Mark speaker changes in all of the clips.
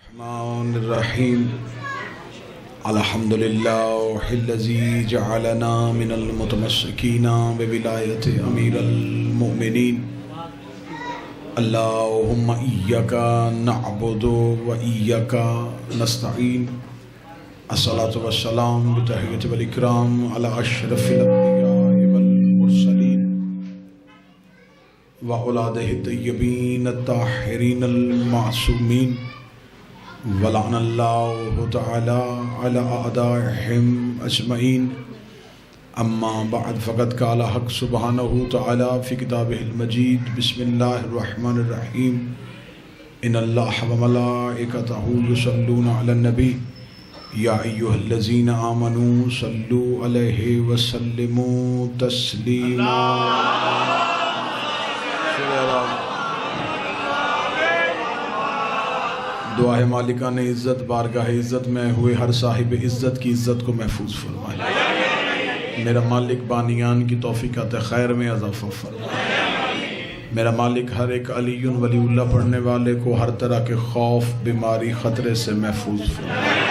Speaker 1: الرحمن الرحیم الحمد للہ الذی جعلنا من المتمسکین بولایت امیر المؤمنین اللہم ایاک نعبد و ایاک نستعین الصلاۃ والسلام بتحیۃ والاکرام علی اشرف الانبیاء والمرسلین وأولادہ الطیبین الطاہرین المعصومین ولعن اللہ تعالی علی اعدائہم اجمعین اما بعد فقد قال حق سبحانہ تعالی فی کتابہ المجید بسم اللہ الرحمن الرحیم ان اللہ وملائکتہ یصلون علی النبی یا ایہا الذین آمنوا صلوا علیہ وسلموا تسلیما دعا ہے مالکان عزت بارگاہ عزت میں ہوئے ہر صاحب عزت کی عزت کو محفوظ فرمائے۔ میرا مالک بانیان کی توفیقات خیر میں اضافہ فرمائے۔ میرا مالک ہر ایک علی ولی اللہ پڑھنے والے کو ہر طرح کے خوف بیماری خطرے سے محفوظ فرمائے۔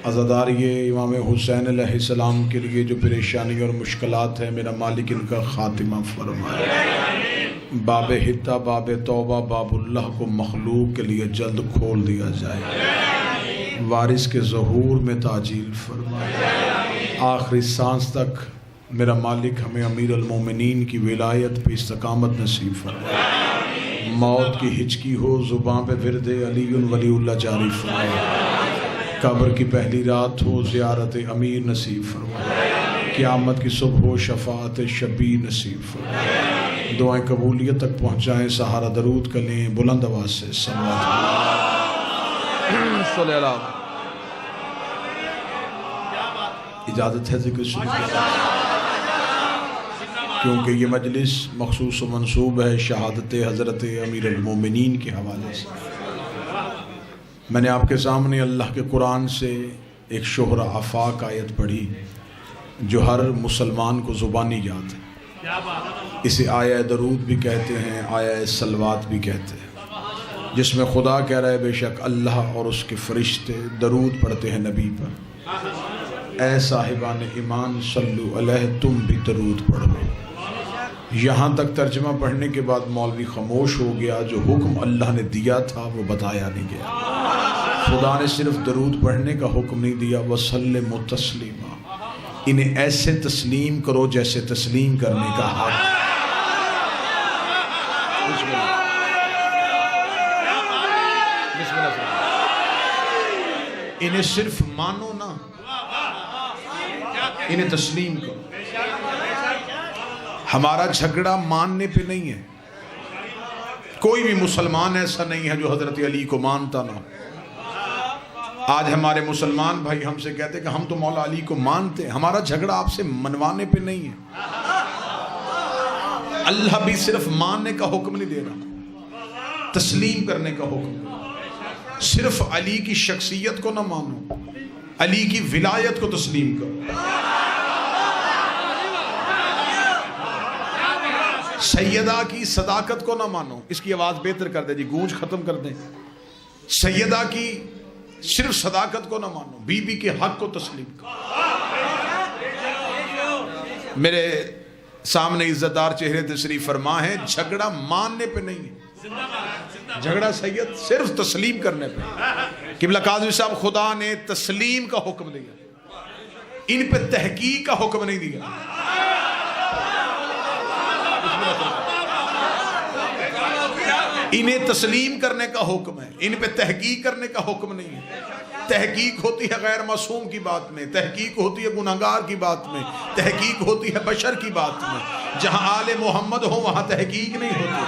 Speaker 1: عزادار یہ امام حسین علیہ السلام کے لیے جو پریشانی اور مشکلات ہیں میرا مالک ان کا خاتمہ فرمائے۔ باب حتہ باب توبہ باب اللہ کو مخلوق کے لیے جلد کھول دیا جائے، وارث کے ظہور میں تعجیل فرمائے۔ آخری سانس تک میرا مالک ہمیں امیر المومنین کی ولایت پہ استقامت نصیب فرمائے۔ موت کی ہچکی ہو زباں پہ ورد علی ولی اللہ جاری فرمائے۔ قبر کی پہلی رات ہو زیارت امیر نصیب فرمائے۔ قیامت کی صبح ہو شفاعت شبیر نصیب فرمائے۔ دعائیں قبولیت تک پہنچائیں، سہارا درود کریں بلند آواز سے صلوات صلی اللہ۔ اجازت ہے ذکر شروع کیونکہ یہ مجلس مخصوص و منصوب ہے شہادت حضرت امیر المومنین کے حوالے سے۔ میں نے آپ کے سامنے اللہ کے قرآن سے ایک شہر آفاق آیت پڑھی جو ہر مسلمان کو زبانی یاد ہے۔ اسے آیہ درود بھی کہتے ہیں، آیہ صلوات بھی کہتے ہیں، جس میں خدا کہہ رہا ہے بے شک اللہ اور اس کے فرشتے درود پڑھتے ہیں نبی پر۔ اے صاحبان ایمان صلو علیہ تم بھی درود پڑھو۔ یہاں تک ترجمہ پڑھنے کے بعد مولوی خاموش ہو گیا۔ جو حکم اللہ نے دیا تھا وہ بتایا نہیں گیا۔ خدا نے صرف درود پڑھنے کا حکم نہیں دیا، وسلموا تسلیما، انہیں ایسے تسلیم کرو جیسے تسلیم کرنے کا حق۔ انہیں صرف مانو نہ، انہیں تسلیم کرو۔ ہمارا جھگڑا ماننے پہ نہیں ہے۔ کوئی بھی مسلمان ایسا نہیں ہے جو حضرت علی کو مانتا نہ ہو۔ آج ہمارے مسلمان بھائی ہم سے کہتے ہیں کہ ہم تو مولا علی کو مانتے ہیں۔ ہمارا جھگڑا آپ سے منوانے پہ نہیں ہے۔ اللہ بھی صرف ماننے کا حکم نہیں دے رہا، تسلیم کرنے کا حکم۔ صرف علی کی شخصیت کو نہ مانو، علی کی ولایت کو تسلیم کرو۔ سیدہ کی صداقت کو نہ مانو، اس کی آواز بہتر کر دیں جی، گونج ختم کر دیں۔ سیدہ کی صرف صداقت کو نہ مانو، بی بی کے حق کو تسلیم کرو۔ میرے سامنے عزتدار چہرے تشریف فرما ہے، جھگڑا ماننے پہ نہیں ہے، جھگڑا سید صرف تسلیم کرنے پہ۔ قبلہ قاضی صاحب خدا نے تسلیم کا حکم دیا، ان پہ تحقیق کا حکم نہیں دیا۔ انہیں تسلیم کرنے کا حکم ہے، ان پہ تحقیق کرنے کا حکم نہیں ہے۔ تحقیق ہوتی ہے غیر معصوم کی بات میں، تحقیق ہوتی ہے گناہگار کی بات میں، تحقیق ہوتی ہے بشر کی بات میں۔ جہاں آل محمد ہو وہاں تحقیق نہیں ہوتی،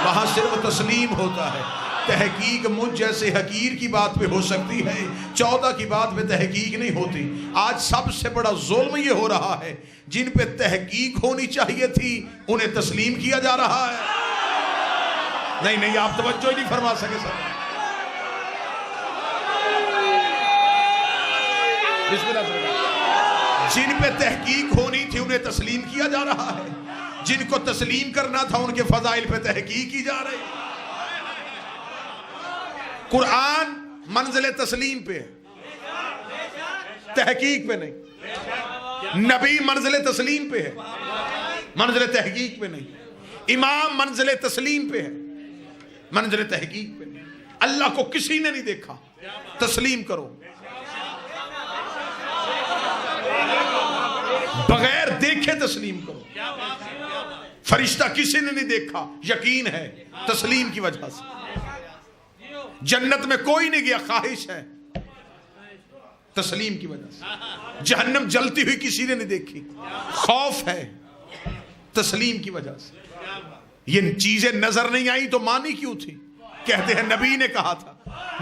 Speaker 1: وہاں صرف تسلیم ہوتا ہے۔ تحقیق مجھ جیسے حقیر کی بات پہ ہو سکتی ہے، 14 کی بات پہ تحقیق نہیں ہوتی۔ آج سب سے بڑا ظلم یہ ہو رہا ہے، جن پہ تحقیق ہونی چاہیے تھی انہیں تسلیم کیا جا رہا ہے۔ نہیں آپ توجہ ہی نہیں فرما سکے سر۔ بسم اللہ۔ جن پہ تحقیق ہونی تھی انہیں تسلیم کیا جا رہا ہے، جن کو تسلیم کرنا تھا ان کے فضائل پہ تحقیق کی جا رہی۔ قرآن منزل تسلیم پہ ہے، تحقیق پہ نہیں. نبی منزل تسلیم پہ ہے، منزل تحقیق پہ نہیں. امام منزل تسلیم پہ ہے، منزل تحقیق پہ نہیں. اللہ کو کسی نے نہیں دیکھا، تسلیم کرو. بغیر دیکھے تسلیم کرو. فرشتہ کسی نے نہیں دیکھا، یقین ہے تسلیم کی وجہ سے. جنت میں کوئی نہیں گیا، خواہش ہے تسلیم کی وجہ سے. جہنم جلتی ہوئی کسی نے نہیں دیکھی، خوف ہے تسلیم کی وجہ سے. یہ چیزیں نظر نہیں آئی تو مانی کیوں تھی؟ کہتے ہیں نبی نے کہا تھا.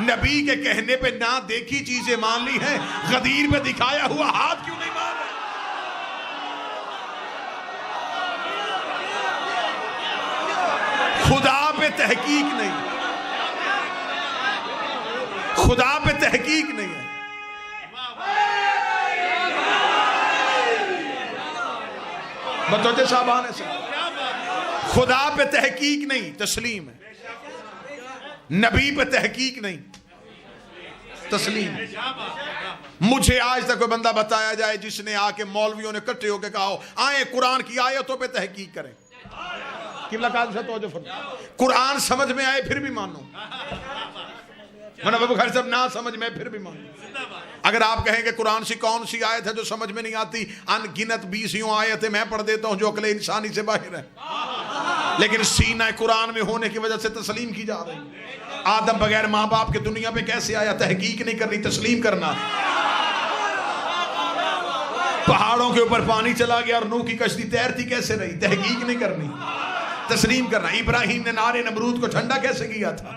Speaker 1: نبی کے کہنے پہ نہ دیکھی چیزیں مان لی ہیں، غدیر پہ دکھایا ہوا ہاتھ کیوں نہیں مان رہے؟ خدا پہ تحقیق نہیں، خدا پہ تحقیق نہیں ہے. متوجہ صاحبان سے، خدا پہ تحقیق نہیں، تسلیم ہے. نبی پہ تحقیق نہیں، تسلیم. مجھے آج تک کوئی بندہ بتایا جائے جس نے آ کے مولویوں نے کٹھے ہو کے کہا ہو آئیں قرآن کی آیتوں پہ تحقیق کریں. قرآن سمجھ میں آئے پھر بھی مانو، صاحب نہ سمجھ میں پھر بھی مانو. اگر آپ کہیں کہ قرآن سی کون سی آیت ہے جو سمجھ میں نہیں آتی، ان گنت 20 آیتیں میں پڑھ دیتا ہوں جو عقل انسانی سے باہر ہے، لیکن سینہ قرآن میں ہونے کی وجہ سے تسلیم کی جا رہی. آدم بغیر ماں باپ کے دنیا پہ کیسے آیا؟ تحقیق نہیں کرنی، تسلیم کرنا. پہاڑوں کے اوپر پانی چلا گیا اور نوح کی کشتی تیرتی کیسے رہی؟ تحقیق نہیں کرنی، تسلیم کرنا. ابراہیم نے نارے نمرود کو ٹھنڈا کیسے کیا تھا؟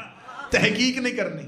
Speaker 1: تحقیق نہیں کرنی،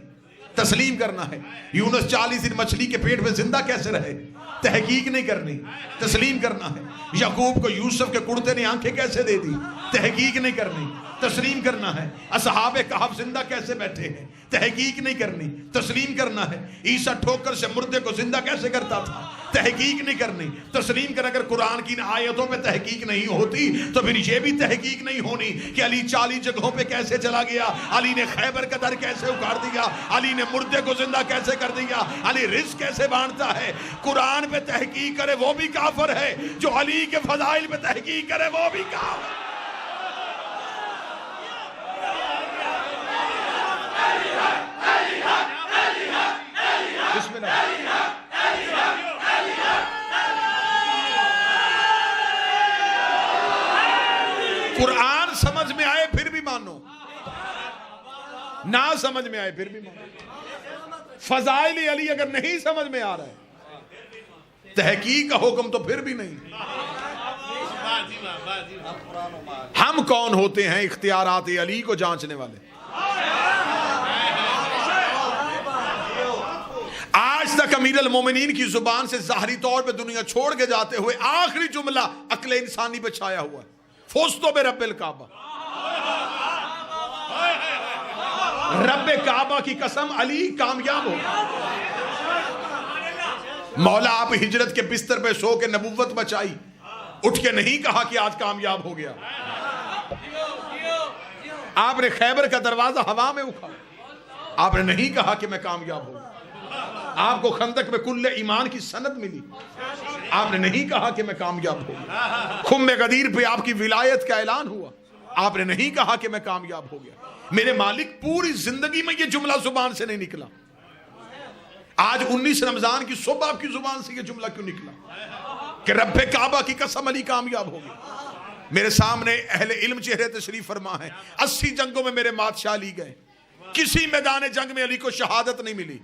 Speaker 1: تسلیم کرنا ہے. یونس 40 دن مچھلی کے پیٹ میں زندہ کیسے رہے؟ تحقیق نہیں کرنی، تسلیم کرنا ہے. یعقوب کو یوسف کے کڑتے نے آنکھیں کیسے دے دی؟ تحقیق نہیں کرنی، تسلیم کرنا ہے. اصحاب کہف زندہ کیسے بیٹھے ہیں؟ تحقیق نہیں کرنی، تسلیم کرنا ہے. عیسیٰ ٹھوکر سے مردے کو زندہ کیسے کرتا تھا؟ تحقیق نہیں کرنی، تسلیم کر. اگر قرآن کی ان آیتوں پہ تحقیق نہیں ہوتی تو پھر یہ بھی تحقیق نہیں ہونی کہ علی 40 جگہوں پہ کیسے چلا گیا، علی نے خیبر کا در کیسے اکھاڑ دیا، علی نے مردے کو زندہ کیسے کر دیا، علی رزق کیسے بانٹتا ہے. قرآن پہ تحقیق کرے وہ بھی کافر ہے، جو علی کے فضائل پہ تحقیق کرے وہ بھی کافر. بسم اللہ. قرآن سمجھ میں آئے پھر بھی مانو، نہ سمجھ میں آئے پھر بھی مانو. فضائل علی اگر نہیں سمجھ میں آ رہا ہے، تحقیق کا حکم تو پھر بھی نہیں. ہم کون ہوتے ہیں اختیارات علی کو جانچنے والے؟ آج تک امیر المومنین کی زبان سے ظاہری طور پہ دنیا چھوڑ کے جاتے ہوئے آخری جملہ عقل انسانی پہ چھایا ہوا ہے، فوزتو بے رب الکعبہ. رب کعبہ کی قسم علی کامیاب ہو. مولا آپ ہجرت کے بستر پہ سو کے نبوت بچائی، اٹھ کے نہیں کہا کہ آج کامیاب ہو گیا. آپ نے خیبر کا دروازہ ہوا میں اٹھا، آپ نے نہیں کہا کہ میں کامیاب ہوں. آپ کو خندق میں کل ایمان کی سند ملی، آپ نے نہیں کہا کہ میں کامیاب ہوں. خم غدیر پہ آپ کی ولایت کا اعلان ہوا، آپ نے نہیں کہا کہ میں کامیاب ہو گیا. میرے مالک پوری زندگی میں یہ جملہ زبان سے نہیں نکلا. آج 19 رمضان کی صبح آپ کی زبان سے یہ جملہ کیوں نکلا کہ رب کعبہ کی قسم علی کامیاب ہو گیا؟ میرے سامنے اہل علم چہرے تشریف فرما ہے. 80 جنگوں میں میرے بادشاہ علی گئے، کسی میدان جنگ میں علی کو شہادت نہیں ملی.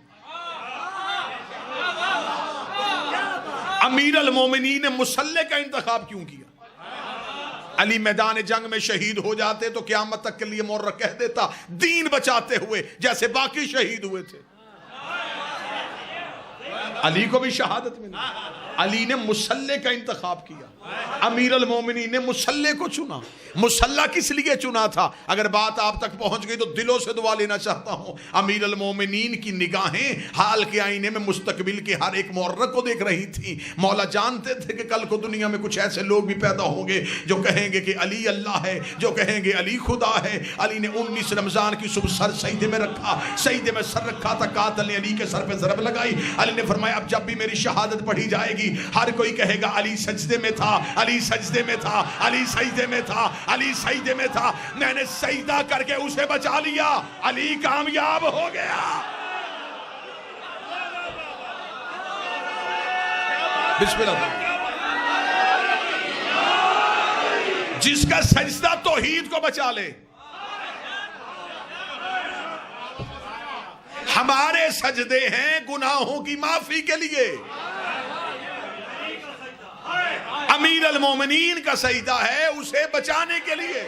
Speaker 1: امیر المومنین نے مسلح کا انتخاب کیوں کیا؟ علی میدان جنگ میں شہید ہو جاتے تو قیامت تک کے لیے مورخ کہہ دیتا دین بچاتے ہوئے جیسے باقی شہید ہوئے تھے. علی کو بھی شہادت ملی. علی نے مصلی کا انتخاب کیا، امیر المومنین نے مصلی کو چنا۔ مصلی کس لیے چنا تھا؟ اگر بات آپ تک پہنچ گئی تو دلوں سے دعا لینا چاہتا ہوں۔ امیر المومنین کی نگاہیں حال کے آئینے میں مستقبل کے ہر ایک محرک کو دیکھ رہی تھی۔ مولا جانتے تھے کہ کل کو دنیا میں کچھ ایسے لوگ بھی پیدا ہوں گے جو کہیں گے کہ علی اللہ ہے، جو کہیں گے علی خدا ہے۔ علی نے 19 رمضان کی صبح سر سجدے میں رکھا، سجدے میں سر رکھا تھا، قاتل نے علی کے سر پہ ضرب لگائی۔ علی نے فرمایا اب جب بھی میری شہادت پڑھی جائے گی ہر کوئی کہے گا علی سجدے میں تھا، علی سجدے میں تھا، علی سجدے میں تھا، علی سجدے میں تھا۔ میں نے سجدہ کر کے اسے بچا لیا، علی کامیاب ہو گیا۔ بسم اللہ۔ جس کا سجدہ توحید کو بچا لے۔ ہمارے سجدے ہیں گناہوں کی معافی کے لیے، امیر المومنین کا سجدہ ہے اسے بچانے کے لیے۔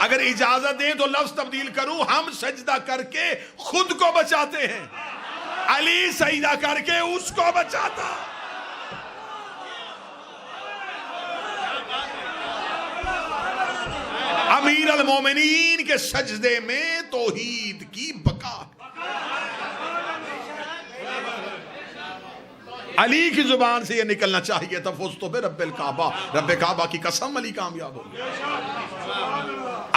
Speaker 1: اگر اجازت دیں تو لفظ تبدیل کروں، ہم سجدہ کر کے خود کو بچاتے ہیں، علی سجدہ کر کے اس کو بچاتا۔ امیر المومنین کے سجدے میں توحید کی بقا۔ علی کی زبان سے یہ نکلنا چاہیے تھا، فزت برب الکعبہ، رب کعبہ کی قسم علی کامیاب ہو گیا۔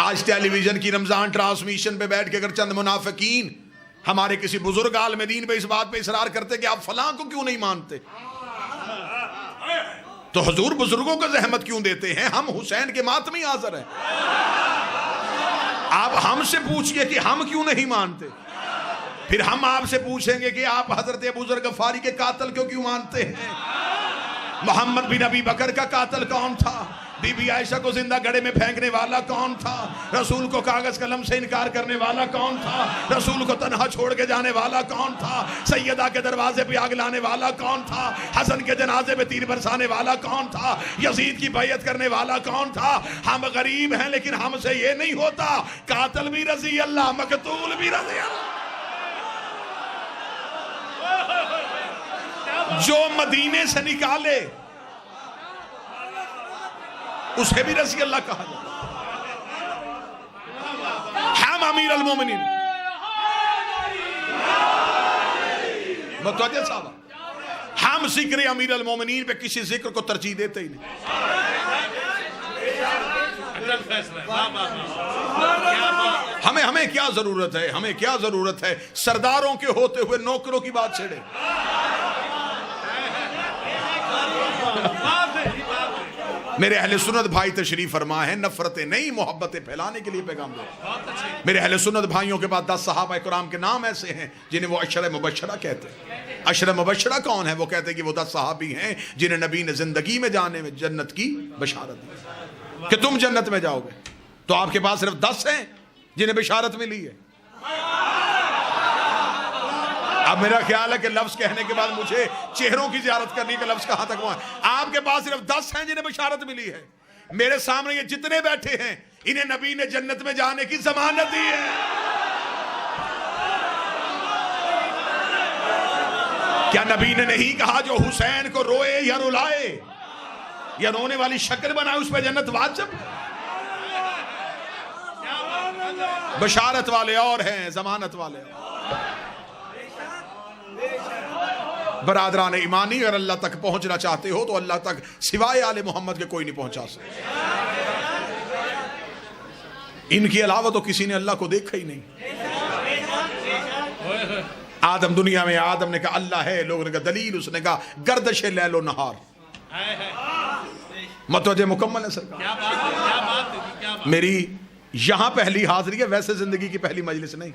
Speaker 1: آج ٹیلی ویژن کی رمضان ٹرانسمیشن پہ بیٹھ کے اگر چند منافقین ہمارے کسی بزرگ عالم دین پہ اس بات پہ اصرار کرتے کہ آپ فلاں کو کیوں نہیں مانتے، تو حضور بزرگوں کو زحمت کیوں دیتے ہیں؟ ہم حسین کے ماتمی حاضر ہیں، آپ ہم سے پوچھئے کہ ہم کیوں نہیں مانتے، پھر ہم آپ سے پوچھیں گے کہ آپ حضرت ابو ذر غفاری کے قاتل کو کیوں مانتے ہیں؟ محمد بن ابی بکر کا قاتل کون تھا؟ بی بی عائشہ کو زندہ گڑھے میں پھینکنے والا کون تھا؟ رسول کو کاغذ قلم سے انکار کرنے والا کون تھا؟ رسول کو تنہا چھوڑ کے جانے والا کون تھا؟ سیدہ کے دروازے پہ آگ لانے والا کون تھا؟ حسن کے جنازے پہ تیر برسانے والا کون تھا؟ یزید کی بیعت کرنے والا کون تھا؟ ہم غریب ہیں لیکن ہم سے یہ نہیں ہوتا، قاتل بھی رضی اللہ، مقتول بھی رضی اللہ۔ جو مدینے سے نکالے اسے بھی رضی اللہ کہا جائے۔ ہم امیر المومنین متوجہ صاحب، ہم ذکر امیر المومنین پہ کسی ذکر کو ترجیح دیتے ہی نہیں۔ ہمیں کیا ضرورت ہے، ہمیں کیا ضرورت ہے سرداروں کے ہوتے ہوئے نوکروں کی بات چھیڑے۔ میرے اہل سنت بھائی تشریف فرما ہے، نفرتیں نہیں محبتیں پھیلانے کے لیے پیغام دے۔ میرے اہل سنت بھائیوں کے بعد 10 صحابہ کرام کے نام ایسے ہیں جنہیں وہ عشرہ مبشرہ کہتے ہیں۔ عشرہ مبشرہ کون ہے؟ وہ کہتے ہیں کہ وہ 10 صحابی ہیں جنہیں نبی نے زندگی میں جانے میں جنت کی بشارت دی کہ تم جنت میں جاؤ گے۔ تو آپ کے پاس صرف 10 ہیں جنہیں بشارت ملی ہے۔ اب میرا خیال ہے کہ لفظ کہنے کے بعد مجھے چہروں کی زیارت کرنی کا لفظ کہاں تک وہاں ہے۔ آپ کے پاس صرف 10 ہیں جنہیں بشارت ملی ہے۔ میرے سامنے یہ جتنے بیٹھے ہیں انہیں نبی نے جنت میں جانے کی ضمانت دی ہے۔ کیا نبی نے نہیں کہا جو حسین کو روئے یا رلائے یا رونے والی شکل بنائے اس پہ جنت واجب؟ بشارت والے اور ہیں، ضمانت والے اور۔ برادران ایمانی، اگر اللہ تک پہنچنا چاہتے ہو تو اللہ تک سوائے آل محمد کے کوئی نہیں پہنچا سکتا۔ ان کے علاوہ تو کسی نے اللہ کو دیکھا ہی نہیں۔ آدم، دنیا میں آدم نے کہا اللہ ہے، لوگوں نے کہا دلیل، اس نے کہا گردش لیل و نہار۔ متوجہ مکمل ہے سرکار؟ میری یہاں پہلی حاضری ہے، ویسے زندگی کی پہلی مجلس نہیں۔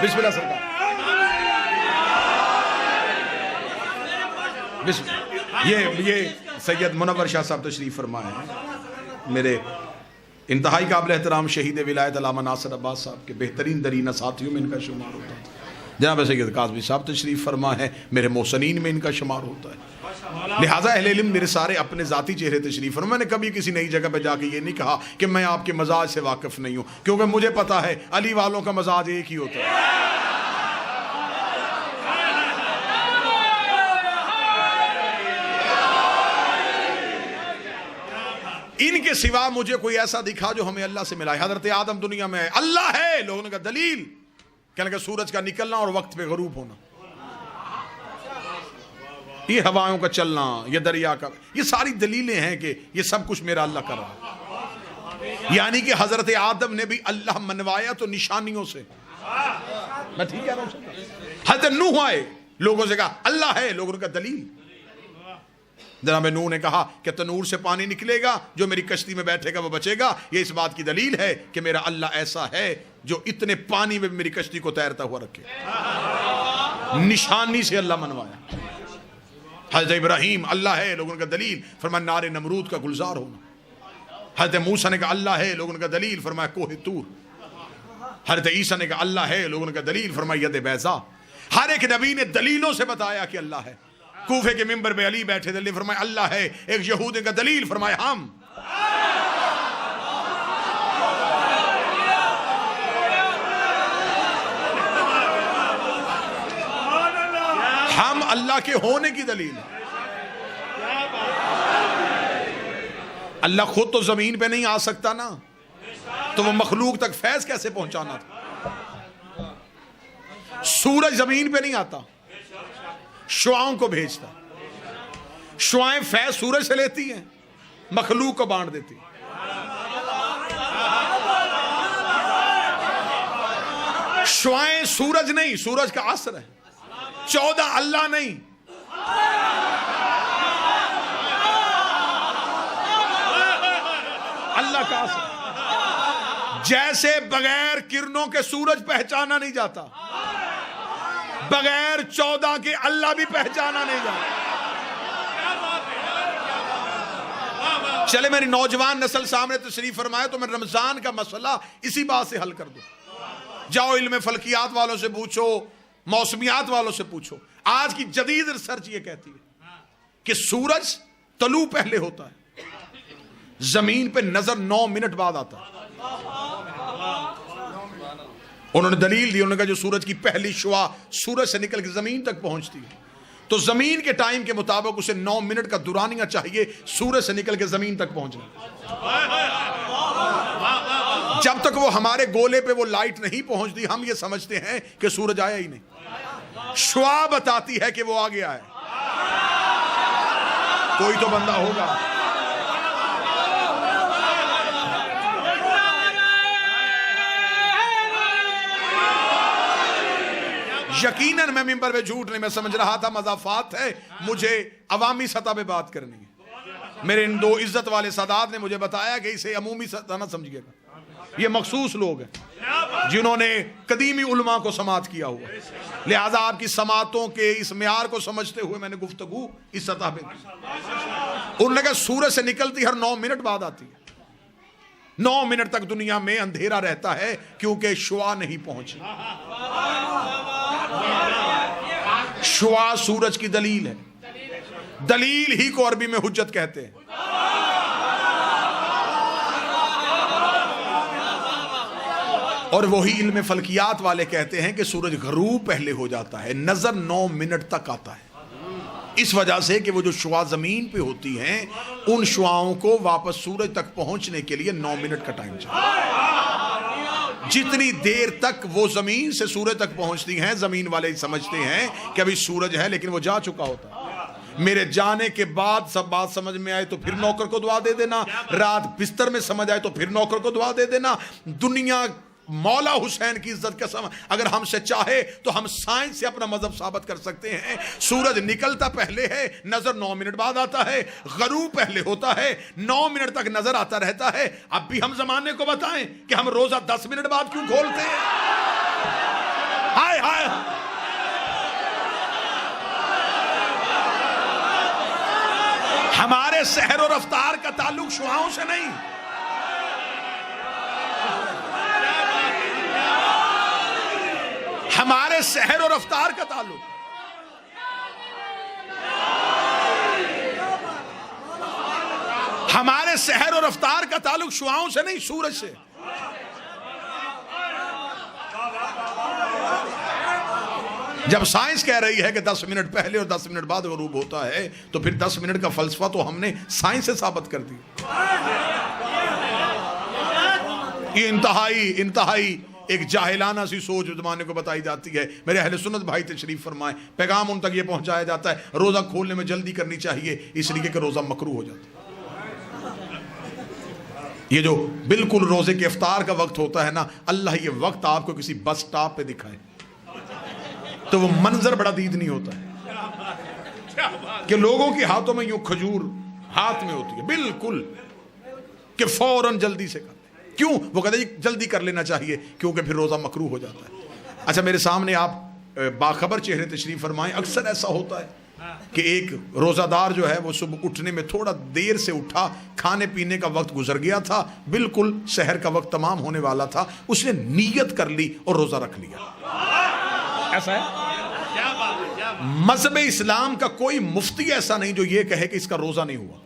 Speaker 1: بسم اللہ سرکار، یہ سید منور شاہ صاحب تشریف فرمائے ہیں، میرے انتہائی قابل احترام شہید ولایت علامہ ناصر عباس صاحب کے بہترین ترین ساتھیوں میں ان کا شمار ہوتا ہے۔ جناب سید قاسمی صاحب تشریف فرما ہے، میرے محسنین میں ان کا شمار ہوتا ہے۔ لہٰذا اہل علم میرے سارے اپنے ذاتی چہرے تشریف فرما۔ میں نے کبھی کسی نئی جگہ پہ جا کے یہ نہیں کہا کہ میں آپ کے مزاج سے واقف نہیں ہوں، کیونکہ مجھے پتا ہے علی والوں کا مزاج ایک ہی ہوتا ہے۔ ان کے سوا مجھے کوئی ایسا دکھا جو ہمیں اللہ سے ملا ہے۔ حضرت آدم دنیا میں اللہ ہے، لوگوں نے کہا دلیل، کہنے کہ سورج کا نکلنا اور وقت پہ غروب ہونا، یہ ہوائوں کا چلنا، یہ دریا کا، یہ ساری دلیلیں ہیں کہ یہ سب کچھ میرا اللہ کر رہا ہے۔ یعنی کہ حضرت آدم نے بھی اللہ منوایا تو نشانیوں سے، میں ٹھیک کہہ رہا ہوں؟ حضرت نوح آئے، لوگوں سے کہا اللہ ہے، لوگوں نے کہا دلیل۔ جناب نوح نے کہا کہ تنور سے پانی نکلے گا، جو میری کشتی میں بیٹھے گا وہ بچے گا، یہ اس بات کی دلیل ہے کہ میرا اللہ ایسا ہے جو اتنے پانی میں میری کشتی کو تیرتا ہوا رکھے۔ نشانی سے اللہ منوایا۔ حضرت ابراہیم اللہ ہے، لوگوں نے کہا دلیل، فرمایا نار نمرود کا گلزار ہونا۔ حضرت موسیٰ نے کہا اللہ ہے، لوگوں نے کہا دلیل، فرمایا کوہ طور۔ حضرت عیسیٰ نے کہا اللہ ہے، لوگوں نے کہا دلیل، فرمایا ید بیضا۔ ہر ایک نبی نے دلیلوں سے بتایا کہ اللہ ہے۔ کوفے کے منبر پہ علی بیٹھے تھے، فرمایا اللہ ہے۔ ایک یہودی کا دلیل، فرمایا ہم اللہ کے ہونے کی دلیل ہے۔ اللہ خود تو زمین پہ نہیں آ سکتا نا، تو وہ مخلوق تک فیض کیسے پہنچانا تھا؟ سورج زمین پہ نہیں آتا، شعاؤں کو بھیجتا، شعائیں فیض سورج سے لیتی ہیں، مخلوق کو بانٹ دیتی۔ شعائیں سورج نہیں، سورج کا عصر ہے، 14 اللہ نہیں، اللہ کا عصر۔ جیسے بغیر کرنوں کے سورج پہچانا نہیں جاتا، بغیر 14 کے اللہ بھی پہچانا نہیں جاتا۔ چلے میری نوجوان نسل سامنے تشریف فرمائے تو میں رمضان کا مسئلہ اسی بات سے حل کر دوں۔ جاؤ علم فلکیات والوں سے پوچھو، موسمیات والوں سے پوچھو، آج کی جدید ریسرچ یہ کہتی ہے کہ سورج طلوع پہلے ہوتا ہے، زمین پہ نظر 9 منٹ بعد آتا ہے۔ انہوں نے دلیل دی، انہوں نے کہا جو سورج کی پہلی شعاع سورج سے نکل کے زمین تک پہنچتی ہے تو زمین کے ٹائم کے مطابق اسے 9 منٹ کا دورانیہ چاہیے سورج سے نکل کے زمین تک پہنچنا۔ جب تک وہ ہمارے گولے پہ وہ لائٹ نہیں پہنچتی ہم یہ سمجھتے ہیں کہ سورج آیا ہی نہیں۔ شعاع بتاتی ہے کہ وہ آ گیا ہے۔ کوئی تو بندہ ہوگا۔ یقیناً میں ممبر پہ جھوٹ نہیں، میں سمجھ رہا تھا مضافات ہے، مجھے عوامی سطح پہ بات کرنی ہے۔ میرے ان 2 عزت والے سادات نے مجھے بتایا کہ اسے عمومی سطح نہ سمجھیے گا، یہ مخصوص لوگ ہیں جنہوں نے قدیمی علماء کو سماعت کیا ہوا، لہذا آپ کی سماعتوں کے اس معیار کو سمجھتے ہوئے میں نے گفتگو اس سطح پہ کی۔ انہوں نے کہا سورج سے نکلتی ہر 9 منٹ بعد آتی ہے، 9 منٹ تک دنیا میں اندھیرا رہتا ہے کیونکہ شعاع نہیں پہنچی۔ شعاع سورج کی دلیل ہے، دلیل ہی کو عربی میں حجت کہتے ہیں۔ اور وہی علم فلکیات والے کہتے ہیں کہ سورج غروب پہلے ہو جاتا ہے، نظر 9 منٹ تک آتا ہے، اس وجہ سے کہ وہ جو شعاع زمین پہ ہوتی ہیں ان شعاؤں کو واپس سورج تک پہنچنے کے لیے 9 منٹ کا ٹائم چاہیے۔ جتنی دیر تک وہ زمین سے سورج تک پہنچتی ہیں زمین والے سمجھتے ہیں کہ ابھی سورج ہے لیکن وہ جا چکا ہوتا ہے۔ میرے جانے کے بعد سب بات سمجھ میں آئے تو پھر نوکر کو دعا دے دینا، رات بستر میں سمجھ آئے تو پھر نوکر کو دعا دے دینا۔ دنیا مولا حسین کی عزت قسم اگر ہم سے چاہے تو ہم سائنس سے اپنا مذہب ثابت کر سکتے ہیں۔ سورج نکلتا پہلے ہے، نظر 9 منٹ بعد آتا ہے، غروب پہلے ہوتا ہے، 9 منٹ تک نظر آتا رہتا ہے۔ اب بھی ہم زمانے کو بتائیں کہ ہم روزہ 10 منٹ بعد کیوں کھولتے ہیں؟ ہائے ہائے، ہمارے سحر و رفتار کا تعلق شعاؤں سے نہیں، ہمارے سحر و رفتار کا تعلق، ہمارے سحر و رفتار کا تعلق شعاؤں سے نہیں، سورج سے۔ جب سائنس کہہ رہی ہے کہ 10 منٹ پہلے اور 10 منٹ بعد غروب ہوتا ہے تو پھر 10 منٹ کا فلسفہ تو ہم نے سائنس سے ثابت کر دیا۔ یہ انتہائی ایک جاہلانہ سی سوچ زمانے کو بتائی جاتی ہے۔ میرے اہل سنت بھائی تشریف فرمائیں، پیغام ان تک یہ پہنچایا جاتا ہے روزہ کھولنے میں جلدی کرنی چاہیے اس لیے کہ روزہ مکروہ ہو جاتا ہے۔ یہ جو بالکل روزے کے افطار کا وقت ہوتا ہے نا، اللہ یہ وقت آپ کو کسی بس سٹاپ پہ دکھائے تو وہ منظر بڑا دیدنی ہوتا ہے کہ لوگوں کے ہاتھوں میں یوں کھجور ہاتھ میں ہوتی ہے بالکل کہ فوراً جلدی سے کرتے۔ کیوں؟ وہ کہتے ہیں جلدی کر لینا چاہیے کیونکہ پھر روزہ مکروہ ہو جاتا ہے۔ اچھا میرے سامنے آپ باخبر چہرے تشریف فرمائیں، اکثر ایسا ہوتا ہے کہ ایک روزہ دار جو ہے وہ صبح اٹھنے میں تھوڑا دیر سے اٹھا، کھانے پینے کا وقت گزر گیا تھا، بالکل سحر کا وقت تمام ہونے والا تھا، اس نے نیت کر لی اور روزہ رکھ لیا۔ ایسا ہے؟ مذہب اسلام کا کوئی مفتی ایسا نہیں جو یہ کہے کہ اس کا روزہ نہیں ہوا،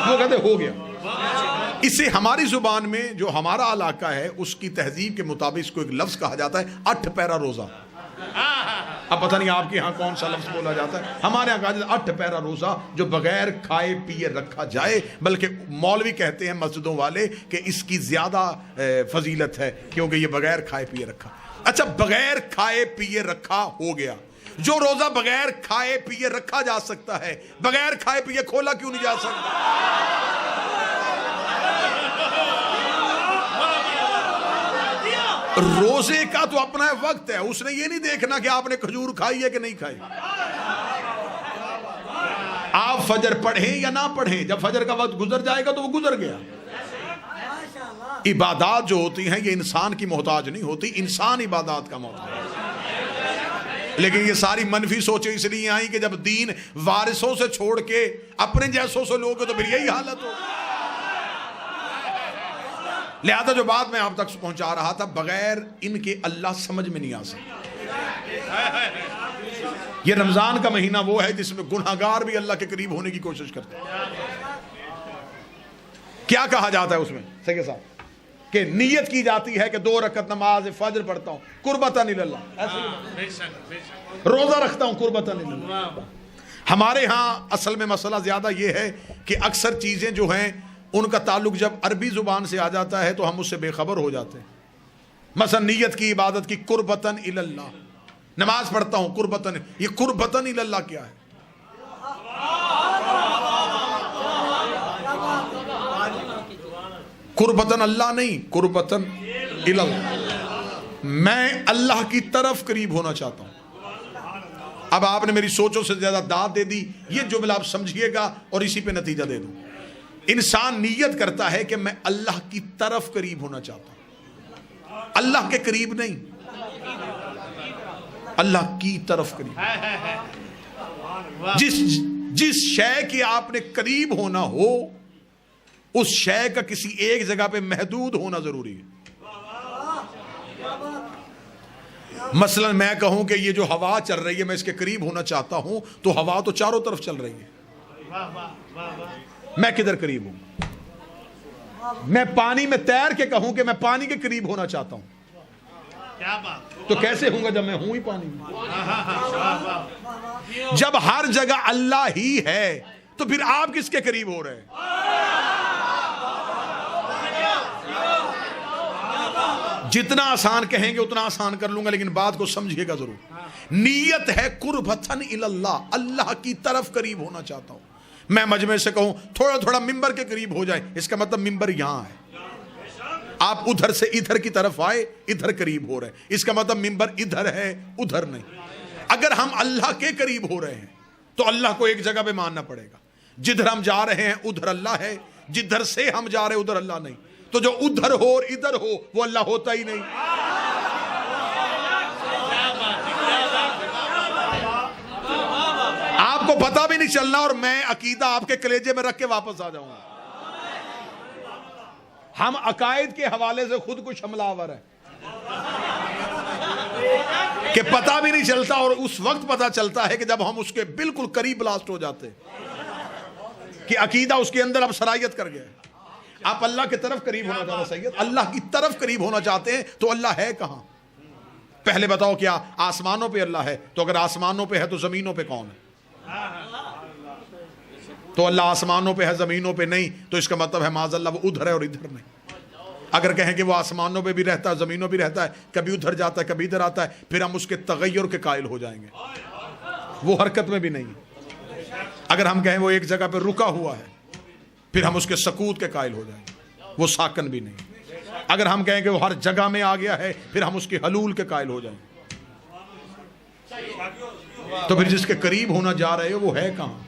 Speaker 1: وہ کہتے ہو گیا۔ اسے ہماری زبان میں جو ہمارا علاقہ ہے اس کی تہذیب کے مطابق اس کو ایک لفظ کہا جاتا ہے 8 پیرا روزہ۔ اب پتہ نہیں آپ کے ہاں کون سا لفظ بولا جاتا ہے، ہمارے یہاں کہا جاتا ہے 8 پیرا روزہ جو بغیر کھائے پیے رکھا جائے، بلکہ مولوی کہتے ہیں مسجدوں والے کہ اس کی زیادہ فضیلت ہے کیونکہ یہ بغیر کھائے پیے رکھا۔ اچھا بغیر کھائے پیے رکھا ہو گیا، جو روزہ بغیر کھائے پیے رکھا جا سکتا ہے بغیر کھائے پیے کھولا کیوں نہیں جا سکتا؟ روزے کا تو اپنا وقت ہے، اس نے یہ نہیں دیکھنا کہ آپ نے کھجور کھائی ہے کہ نہیں کھائی۔ آپ فجر پڑھیں یا نہ پڑھیں، جب فجر کا وقت گزر جائے گا تو وہ گزر گیا۔ عبادات جو ہوتی ہیں یہ انسان کی محتاج نہیں ہوتی، انسان عبادات کا محتاج ہے۔ لیکن یہ ساری منفی سوچیں اس لیے آئیں کہ جب دین وارثوں سے چھوڑ کے اپنے جیسوں سے لوگ تو پھر یہی حالت ہو۔ لہذا جو بات میں آپ تک پہنچا رہا تھا، بغیر ان کے اللہ سمجھ میں نہیں آ سکتا۔ یہ رمضان کا مہینہ وہ ہے جس میں گناہگار بھی اللہ کے قریب ہونے کی کوشش کرتے ہیں۔ کیا کہا جاتا ہے اس میں سیدھے صاحب کہ نیت کی جاتی ہے کہ 2 رکعت نماز فجر پڑھتا ہوں قربتاً اللہ، روزہ رکھتا ہوں قربتاً اللہ۔ ہمارے ہاں اصل میں مسئلہ زیادہ یہ ہے کہ اکثر چیزیں جو ہیں ان کا تعلق جب عربی زبان سے آ جاتا ہے تو ہم اس سے بے خبر ہو جاتے ہیں۔ مثلا نیت کی عبادت کی قربتاً اللہ، نماز پڑھتا ہوں قربتاً، یہ قربتاً اللہ کیا ہے؟ قربتاً اللہ نہیں، قربتاً اللہ، میں اللہ کی طرف قریب ہونا چاہتا ہوں۔ اب آپ نے میری سوچوں سے زیادہ داد دے دی، یہ جملہ آپ سمجھیے گا اور اسی پہ نتیجہ دے دوں۔ انسان نیت کرتا ہے کہ میں اللہ کی طرف قریب ہونا چاہتا ہوں، اللہ کے قریب نہیں، اللہ کی طرف قریب۔ جس شے کے آپ نے قریب ہونا ہو اس شے کا کسی ایک جگہ پہ محدود ہونا ضروری ہے۔ مثلا میں کہوں کہ یہ جو ہوا چل رہی ہے میں اس کے قریب ہونا چاہتا ہوں تو ہوا تو چاروں طرف چل رہی ہے، میں کدھر قریب ہوں؟ میں پانی میں تیر کے کہوں کہ میں پانی کے قریب ہونا چاہتا ہوں تو کیسے ہوں گا جب میں ہوں ہی پانی میں؟ جب ہر جگہ اللہ ہی ہے تو پھر آپ کس کے قریب ہو رہے ہیں؟ جتنا آسان کہیں گے اتنا آسان کر لوں گا، لیکن بات کو سمجھیے گا ضرور۔ نیت ہے قربتاً اللہ، اللہ کی طرف قریب ہونا چاہتا ہوں۔ میں مجمع سے کہوں تھوڑا تھوڑا ممبر کے قریب ہو جائے، اس کا مطلب ممبر یہاں ہے، آپ ادھر سے ادھر کی طرف آئے ادھر قریب ہو رہے ہیں، اس کا مطلب ممبر ادھر ہے ادھر نہیں۔ اگر ہم اللہ کے قریب ہو رہے ہیں تو اللہ کو ایک جگہ پہ ماننا پڑے گا، جدھر ہم جا رہے ہیں ادھر اللہ ہے، جدھر سے ہم جا رہے ہیں ادھر اللہ نہیں، تو جو ادھر ہو اور ادھر ہو وہ اللہ ہوتا ہی نہیں۔ آپ کو پتہ بھی نہیں چلنا اور میں عقیدہ آپ کے کلیجے میں رکھ کے واپس آ جاؤں گا۔ ہم عقائد کے حوالے سے خود کچھ حملہ آور ہے کہ پتہ بھی نہیں چلتا، اور اس وقت پتہ چلتا ہے کہ جب ہم اس کے بالکل قریب بلاسٹ ہو جاتے کہ عقیدہ اس کے اندر اب صلاحیت کر گیا ہے۔ آپ اللہ کی طرف قریب ہونا چاہتے ہیں، سید اللہ کی طرف قریب ہونا چاہتے ہیں تو اللہ ہے کہاں؟ پہلے بتاؤ کیا آسمانوں پہ اللہ ہے؟ تو اگر آسمانوں پہ ہے تو زمینوں پہ کون ہے؟ تو اللہ آسمانوں پہ ہے زمینوں پہ نہیں، تو اس کا مطلب ہے معاذ اللہ وہ ادھر ہے اور ادھر نہیں۔ اگر کہیں کہ وہ آسمانوں پہ بھی رہتا ہے زمینوں پہ رہتا ہے، کبھی ادھر جاتا ہے کبھی ادھر آتا ہے، پھر ہم اس کے تغیر کے قائل ہو جائیں گے، وہ حرکت میں بھی نہیں ہے۔ اگر ہم کہیں وہ ایک جگہ پہ رکا ہوا ہے، پھر ہم اس کے سکوت کے قائل ہو جائیں گے، وہ ساکن بھی نہیں۔ اگر ہم کہیں کہ وہ ہر جگہ میں آ گیا ہے، پھر ہم اس کے حلول کے قائل ہو جائیں گے۔ تو پھر جس کے قریب ہونا جا رہے ہو وہ ہے کہاں؟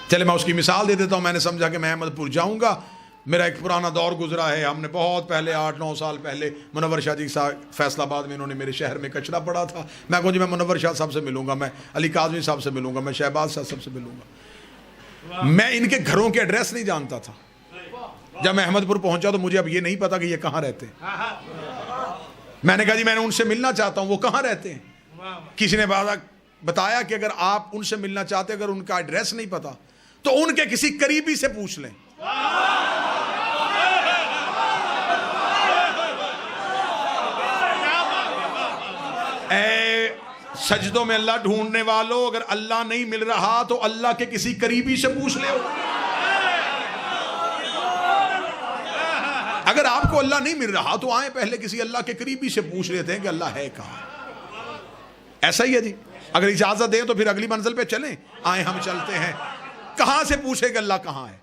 Speaker 1: چلے میں اس کی مثال دے دیتا ہوں۔ میں نے سمجھا کہ میں احمد پور جاؤں گا، میرا ایک پرانا دور گزرا ہے، ہم نے بہت پہلے 8-9 سال پہلے منور شاہ جی صاحب فیصل آباد میں، انہوں نے میرے شہر میں کچرا پڑا تھا، میں کہوں جی میں منور شاہ صاحب سے ملوں گا، میں علی کاظمی صاحب سے ملوں گا، میں شہباز صاحب سے ملوں گا۔ میں ان کے گھروں کے ایڈریس نہیں جانتا تھا۔ جب میں احمد پور پہنچا تو مجھے اب یہ نہیں پتا کہ یہ کہاں رہتے ہیں۔ میں نے کہا جی میں نے ان سے ملنا چاہتا ہوں، وہ کہاں رہتے ہیں؟ کسی نے بتایا کہ اگر آپ ان سے ملنا چاہتے اگر ان کا ایڈریس نہیں پتا تو ان کے کسی قریبی سے پوچھ لیں۔ اے سجدوں میں اللہ ڈھونڈنے والوں، اگر اللہ نہیں مل رہا تو اللہ کے کسی قریبی سے پوچھ لے۔ اگر آپ کو اللہ نہیں مل رہا تو آئیں پہلے کسی اللہ کے قریبی سے پوچھ لیتے ہیں کہ اللہ ہے کہاں۔ ایسا ہی ہے جی، اگر اجازت دیں تو پھر اگلی منزل پہ چلیں، آئیں ہم چلتے ہیں۔ کہاں سے پوچھے کہ اللہ کہاں ہے؟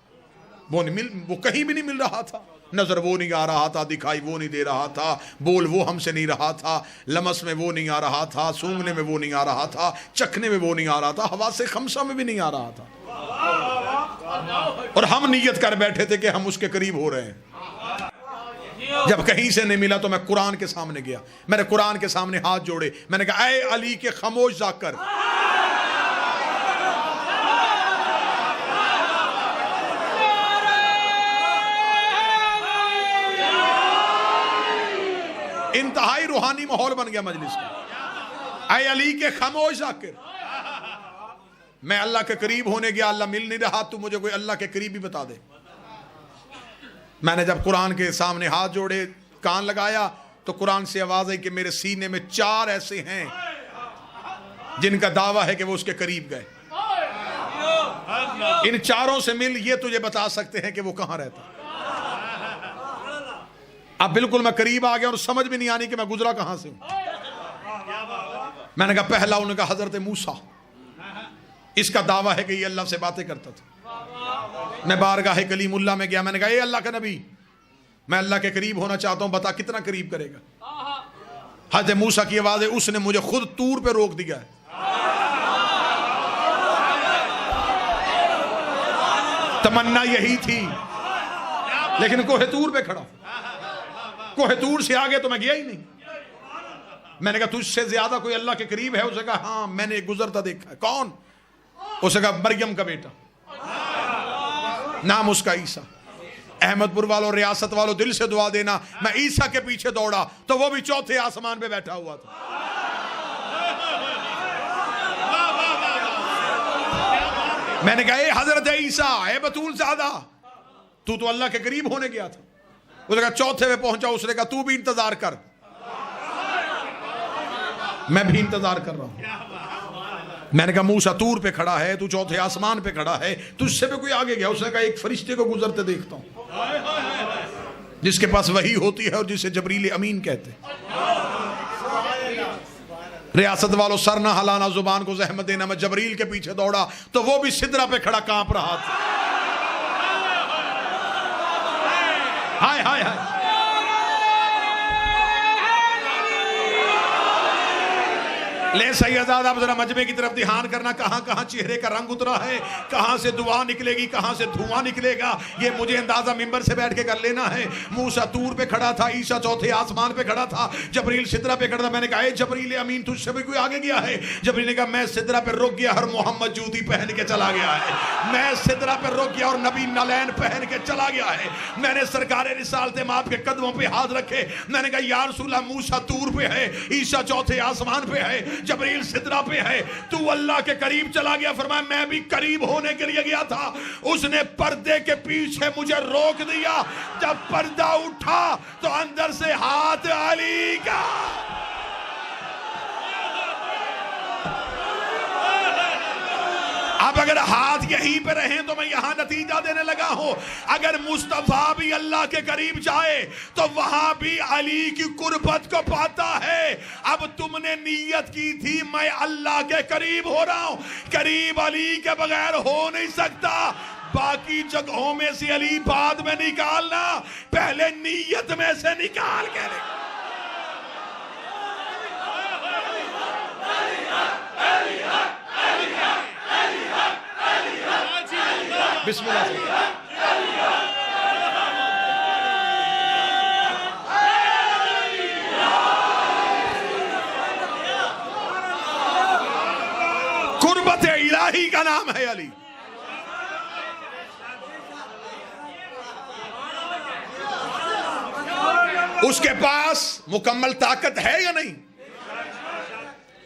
Speaker 1: وہ کہیں بھی نہیں مل رہا تھا، نظر وہ نہیں آ رہا تھا، دکھائی وہ نہیں دے رہا تھا، بول وہ ہم سے نہیں رہا تھا، لمس میں وہ نہیں آ رہا تھا، سونگنے میں وہ نہیں آ رہا تھا، چکھنے میں وہ نہیں آ رہا تھا، حواس خمسہ میں بھی نہیں آ رہا تھا، اور ہم نیت کر بیٹھے تھے کہ ہم اس کے قریب ہو رہے ہیں۔ جب کہیں سے نہیں ملا تو میں قرآن کے سامنے گیا، میں نے قرآن کے سامنے ہاتھ جوڑے، میں نے کہا اے علی کے خاموش ذاکر، انتہائی روحانی ماحول بن گیا مجلس کا۔ اے علی کے خاموش ذاکر، میں اللہ کے قریب ہونے گیا، اللہ مل نہیں رہا، تو مجھے کوئی اللہ کے قریب بھی بتا دے۔ میں نے جب قرآن کے سامنے ہاتھ جوڑے کان لگایا تو قرآن سے آواز آئی کہ میرے سینے میں 4 ایسے ہیں جن کا دعویٰ ہے کہ وہ اس کے قریب گئے، ان 4 سے مل، یہ تجھے بتا سکتے ہیں کہ وہ کہاں رہتا۔ اب بالکل میں قریب آ گیا اور سمجھ بھی نہیں آنی کہ میں گزرا کہاں سے ہوں۔ میں نے کہا پہلا انہوں نے کہا حضرت موسیٰ، اس کا دعویٰ ہے کہ یہ اللہ سے باتیں کرتا تھا۔ میں بارگاہ کلیم اللہ میں گیا، میں نے کہا اے اللہ کا نبی، میں اللہ کے قریب ہونا چاہتا ہوں، بتا کتنا قریب کرے گا؟ حضرت موسیٰ کی آواز ہے، اس نے مجھے خود طور پہ روک دیا ہے۔ تمنا یہی تھی، لیکن کوہ طور پہ کھڑا، کوہ طور سے آگے تو میں گیا ہی نہیں۔ میں نے کہا تجھ سے زیادہ کوئی اللہ کے قریب ہے؟ اسے کہا ہاں میں نے گزرتا دیکھا ہے۔ کون؟ اسے کہا مریم کا بیٹا، نام اس کا عیسیٰ۔ احمد پور والوں، ریاست والوں، دل سے دعا دینا، میں عیسیٰ کے پیچھے دوڑا تو وہ بھی 4تھے آسمان پہ بیٹھا ہوا تھا۔ میں نے کہا اے حضرت عیسیٰ، اے بطول زادہ، تو اللہ کے قریب ہونے گیا تھا۔ اس نے کہا 4تھے پہ پہنچا، اس نے کہا تو بھی انتظار کر، میں بھی انتظار کر رہا ہوں۔ میں نے کہا موسیٰ طور پہ کھڑا ہے، تو 4تھے آسمان پہ کھڑا ہے، تجھ سے بھی کوئی آگے گیا؟ اس نے کہا ایک فرشتے کو گزرتے دیکھتا ہوں جس کے پاس وحی ہوتی ہے اور جسے جبریل امین کہتے ہیں۔ ریاست والوں سر نہ ہلانا، زبان کو زحمت دینا، میں جبریل کے پیچھے دوڑا تو وہ بھی سدرہ پہ کھڑا کانپ رہا تھا۔ ہائے ہائے ہائے، لے سیداد آپ ذرا مجمع کی طرف دھیان کرنا، کہاں کہاں چہرے کا رنگ اترا ہے، کہاں سے دعا نکلے گی، کہاں سے دھواں نکلے گا، یہ مجھے اندازہ ممبر سے بیٹھ کے کر لینا ہے۔ موسیٰ طور پہ کھڑا تھا، عیسیٰ 4تھے آسمان پہ کھڑا تھا، جبریل سدرہ پہ کھڑا تھا۔ میں نے کہا اے جبریل امین، تجھ سے بھی کوئی آگے گیا ہے؟ جبریل نے کہا میں سدرہ پہ رک گیا اور محمد جوتی پہن کے چلا گیا ہے، میں سدرہ پہ رک گیا اور نبی نالین پہن کے چلا گیا ہے۔ میں نے سرکار رسالت مآب کے قدموں پہ ہاتھ رکھے، میں نے کہا یا رسول اللہ، موسیٰ طور پہ ہے، عیسیٰ 4تھے آسمان پہ ہے، جبریل سدرہ پہ ہے، تو اللہ کے قریب چلا گیا. فرمایا میں بھی قریب ہونے کے لیے گیا تھا، اس نے پردے کے پیچھے مجھے روک دیا. جب پردہ اٹھا تو اندر سے ہاتھ علی کا. اب اگر ہاتھ یہیں پہ رہیں تو میں یہاں نتیجہ دینے لگا ہوں. اگر مصطفیٰ بھی اللہ کے قریب جائے تو وہاں بھی علی کی قربت کو پاتا ہے. اب تم نے نیت کی تھی میں اللہ کے قریب ہو رہا ہوں، قریب علی کے بغیر ہو نہیں سکتا. باقی جگہوں میں سے علی بعد میں نکالنا، پہلے نیت میں سے نکال کے بسم اللہ سے. قربت الہی کا نام ہے علی. اس کے پاس مکمل طاقت ہے یا نہیں؟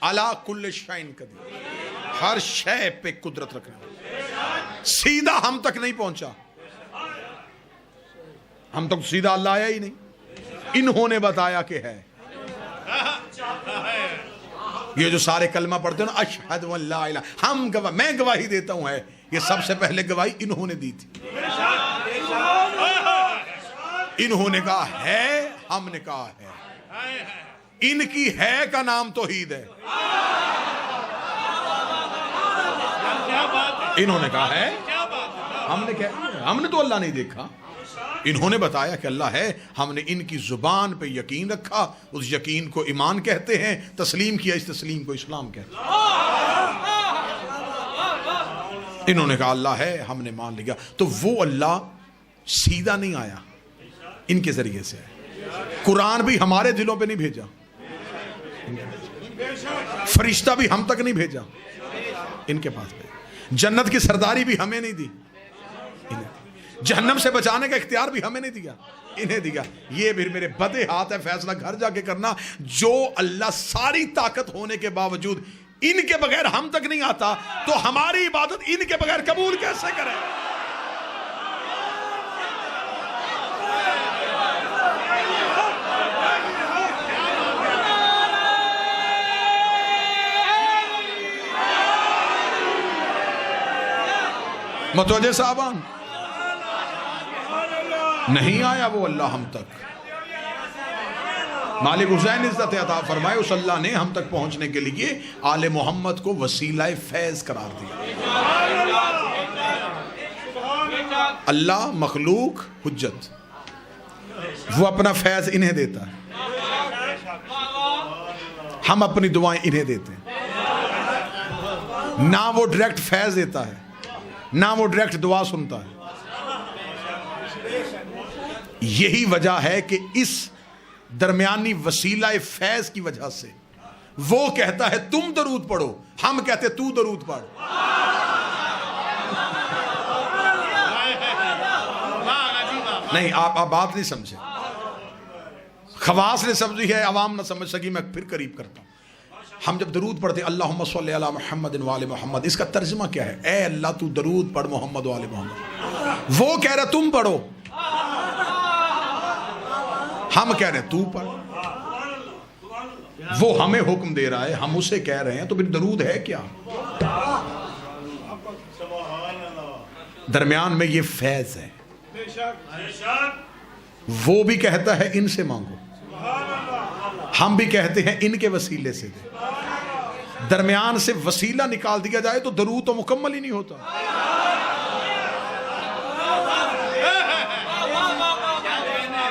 Speaker 1: علی کل شیء قدیر، ہر شے پہ قدرت رکھنا. سیدھا ہم تک نہیں پہنچا، ہم تک سیدھا اللہ آیا ہی نہیں، انہوں نے بتایا کہ ہے. یہ جو سارے کلمہ پڑھتے ہیں نا، اشہد ان لا الہ، ہم گواہ، میں گواہی دیتا ہوں ہے، یہ سب سے پہلے گواہی انہوں نے دی تھی. انہوں نے کہا ہے، ہم نے کہا ہے. ان کی ہے کا نام توحید ہے. انہوں نے کہا ہے، ہم نے تو اللہ نہیں دیکھا. انہوں نے بتایا کہ اللہ ہے، ہم نے ان کی زبان پہ یقین رکھا، اس یقین کو ایمان کہتے ہیں، تسلیم کیا، اس تسلیم کو اسلام کہتے ہیں. انہوں نے کہا اللہ ہے، ہم نے مان لیا. تو وہ اللہ سیدھا نہیں آیا، ان کے ذریعے سے. قرآن بھی ہمارے دلوں پہ نہیں بھیجا، فرشتہ بھی ہم تک نہیں بھیجا، ان کے پاس بھیجا. جنت کی سرداری بھی ہمیں نہیں دی، جہنم سے بچانے کا اختیار بھی ہمیں نہیں دیا، انہیں دیا. یہ بھی میرے بدے ہاتھ ہے، فیصلہ گھر جا کے کرنا. جو اللہ ساری طاقت ہونے کے باوجود ان کے بغیر ہم تک نہیں آتا، تو ہماری عبادت ان کے بغیر قبول کیسے کرے؟ متوجہ صاحبان؟ نہیں آیا وہ اللہ ہم تک. مالک حسین عزت عطا فرمائے، اس اللہ نے ہم تک پہنچنے کے لیے آل محمد کو وسیلہ فیض قرار دیا. اللہ مخلوق حجت، وہ اپنا فیض انہیں دیتا ہے، ہم اپنی دعائیں انہیں دیتے ہیں. نہ وہ ڈائریکٹ فیض دیتا ہے، نہ وہ ڈائریکٹ دعا سنتا ہے. یہی وجہ ہے کہ اس درمیانی وسیلہ فیض کی وجہ سے وہ کہتا ہے تم درود پڑھو، ہم کہتے تو درود پڑھ. نہیں، آپ بات نہیں سمجھے، خواص نے سمجھی ہے، عوام نہ سمجھ سکی. میں پھر قریب کرتا ہوں. ہم جب درود پڑھتے اللہم صلی علی محمد وآل محمد، اس کا ترجمہ کیا ہے؟ اے اللہ تو درود پڑھ محمد وآل محمد. وہ کہہ رہا تم پڑھو، ہم کہہ رہے ہیں تو پڑھ. وہ ہمیں حکم دے رہا ہے، ہم اسے کہہ رہے ہیں، تو پھر درود ہے کیا؟ درمیان میں یہ فیض ہے. وہ بھی کہتا ہے ان سے مانگو، ہم بھی کہتے ہیں ان کے وسیلے سے دے. درمیان سے وسیلہ نکال دیا جائے تو درود تو مکمل ہی نہیں ہوتا.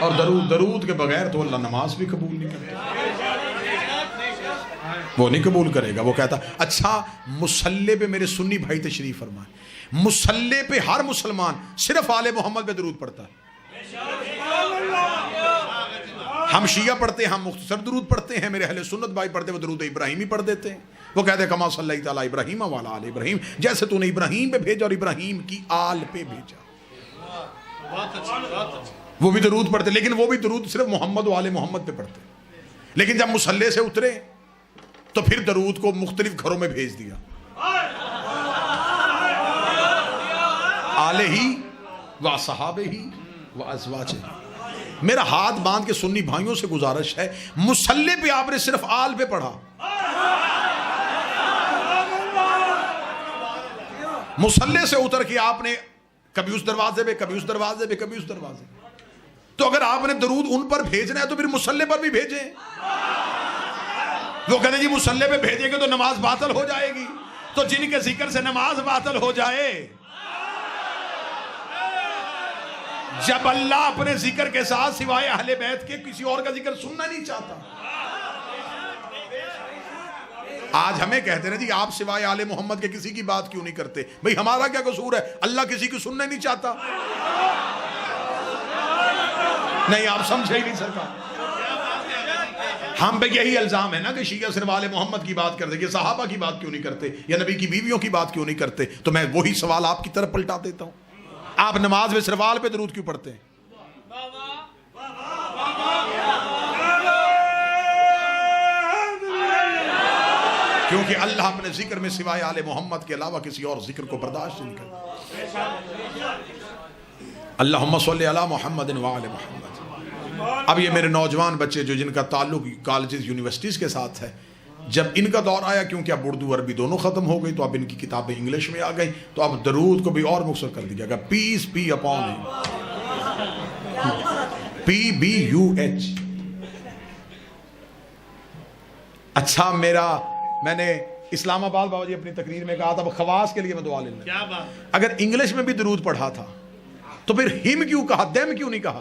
Speaker 1: اور درود کے بغیر تو اللہ نماز بھی قبول نہیں کرتا، وہ نہیں قبول کرے گا. وہ کہتا اچھا مصلی پہ میرے سنی بھائی تشریف فرمائیں، مصلی پہ ہر مسلمان صرف آل محمد پہ درود پڑھتا ہے. ہم شیعہ پڑھتے ہیں، ہم مختصر درود پڑھتے ہیں، میرے اہل سنت بھائی پڑھتے ہیں وہ درود ابراہیمی پڑھ دیتے ہیں. وہ کہتے ہیں کما صلی اللہ علیہ ابراہیم وعلی آل ابراہیم، جیسے تو نے ابراہیم پہ بھیجا اور ابراہیم کی آل پہ بھیجا. وہ بھی درود پڑھتے، لیکن وہ بھی درود صرف محمد و آل محمد پہ پڑھتے. لیکن جب مصلی سے اترے تو پھر درود کو مختلف گھروں میں بھیج دیا. آلہ ہی و صحابہ ہی و ازواج. میرا ہاتھ باندھ کے سنی بھائیوں سے گزارش ہے، مصلی پہ آپ نے صرف آل پہ پڑھا، مصلی سے اتر کے آپ نے کبھی اس دروازے پہ، کبھی اس دروازے پہ، کبھی اس دروازے پہ. تو اگر آپ نے درود ان پر بھیجنا ہے تو پھر مصلی پر بھی بھیجیں. وہ کہتے ہیں جی مصلی پہ بھیجیں گے تو نماز باطل ہو جائے گی. تو جن کے ذکر سے نماز باطل ہو جائے، جب اللہ اپنے ذکر کے ساتھ سوائے اہل بیت کے کسی اور کا ذکر سننا نہیں چاہتا. آج ہمیں کہتے ہیں جی آپ سوائے آل محمد کے کسی کی بات کیوں نہیں کرتے؟ بھئی ہمارا کیا قصور ہے؟ اللہ کسی کی سننا نہیں چاہتا. نہیں آپ سمجھے ہی نہیں سرکار. ہم پہ یہی الزام ہے نا کہ شیعہ صرف آل محمد کی بات کرتے، یہ صحابہ کی بات کیوں نہیں کرتے، یا نبی کی بیویوں کی بات کیوں نہیں کرتے؟ تو میں وہی سوال آپ کی طرف پلٹا دیتا ہوں، آپ نماز میں صرف آل پہ درود کیوں پڑھتے ہیں؟ کیونکہ اللہ اپنے ذکر میں سوائے آل محمد کے علاوہ کسی اور ذکر کو برداشت نہیں کرتا. اللہم صلی علی محمد و آل محمد. اب یہ میرے نوجوان بچے جو جن کا تعلق کالجز یونیورسٹیز کے ساتھ ہے، جب ان کا دور آیا کیونکہ اب اردو عربی دونوں ختم ہو گئی تو اب ان کی کتابیں انگلش میں آ گئی، تو اب درود کو بھی اور مختصر کر دیا گیا، peace be upon him, PBUH. اچھا میں نے اسلام آباد بابا جی اپنی تقریر میں کہا تھا خواص کے لیے میں دعا لینا، اگر انگلش میں بھی درود پڑھا تھا تو پھر ہم کیوں کہا، دیم کیوں نہیں کہا؟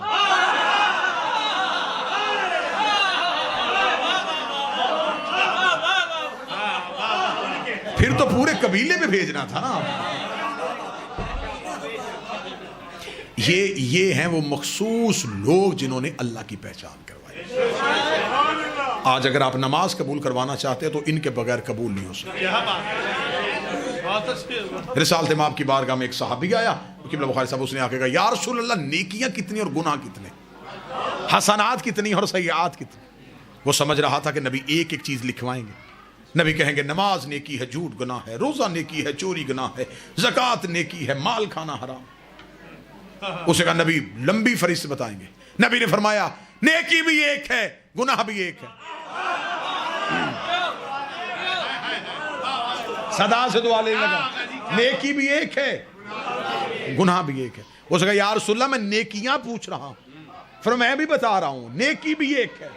Speaker 1: پھر تو پورے قبیلے میں بھیجنا تھا نا. یہ ہیں وہ مخصوص لوگ جنہوں نے اللہ کی پہچان کروائی. آج اگر آپ نماز قبول کروانا چاہتے ہیں تو ان کے بغیر قبول نہیں ہو سکتی. رسالت امام کی بارگاہ میں ایک صحابی آیا، قبلہ بخاری صاحب، اس نے آ کے کہا یا رسول اللہ نیکیاں کتنی اور گناہ کتنے، حسنات کتنی اور سیئات کتنی. وہ سمجھ رہا تھا کہ نبی ایک ایک چیز لکھوائیں گے. نبی کہیں گے نماز نیکی ہے، جھوٹ گناہ ہے، روزہ نیکی ہے، چوری گناہ ہے، زکوٰۃ نیکی ہے، مال کھانا حرام. اسے کہا نبی لمبی فہرست بتائیں گے. نبی نے فرمایا نیکی بھی ایک ہے، گناہ بھی ایک ہے. صدا سے دعا لینے لگا، نیکی بھی ایک ہے، گناہ بھی ایک ہے. اسے کہا یا رسول اللہ میں نیکیاں پوچھ رہا ہوں. فرمایا میں بھی بتا رہا ہوں نیکی بھی ایک ہے،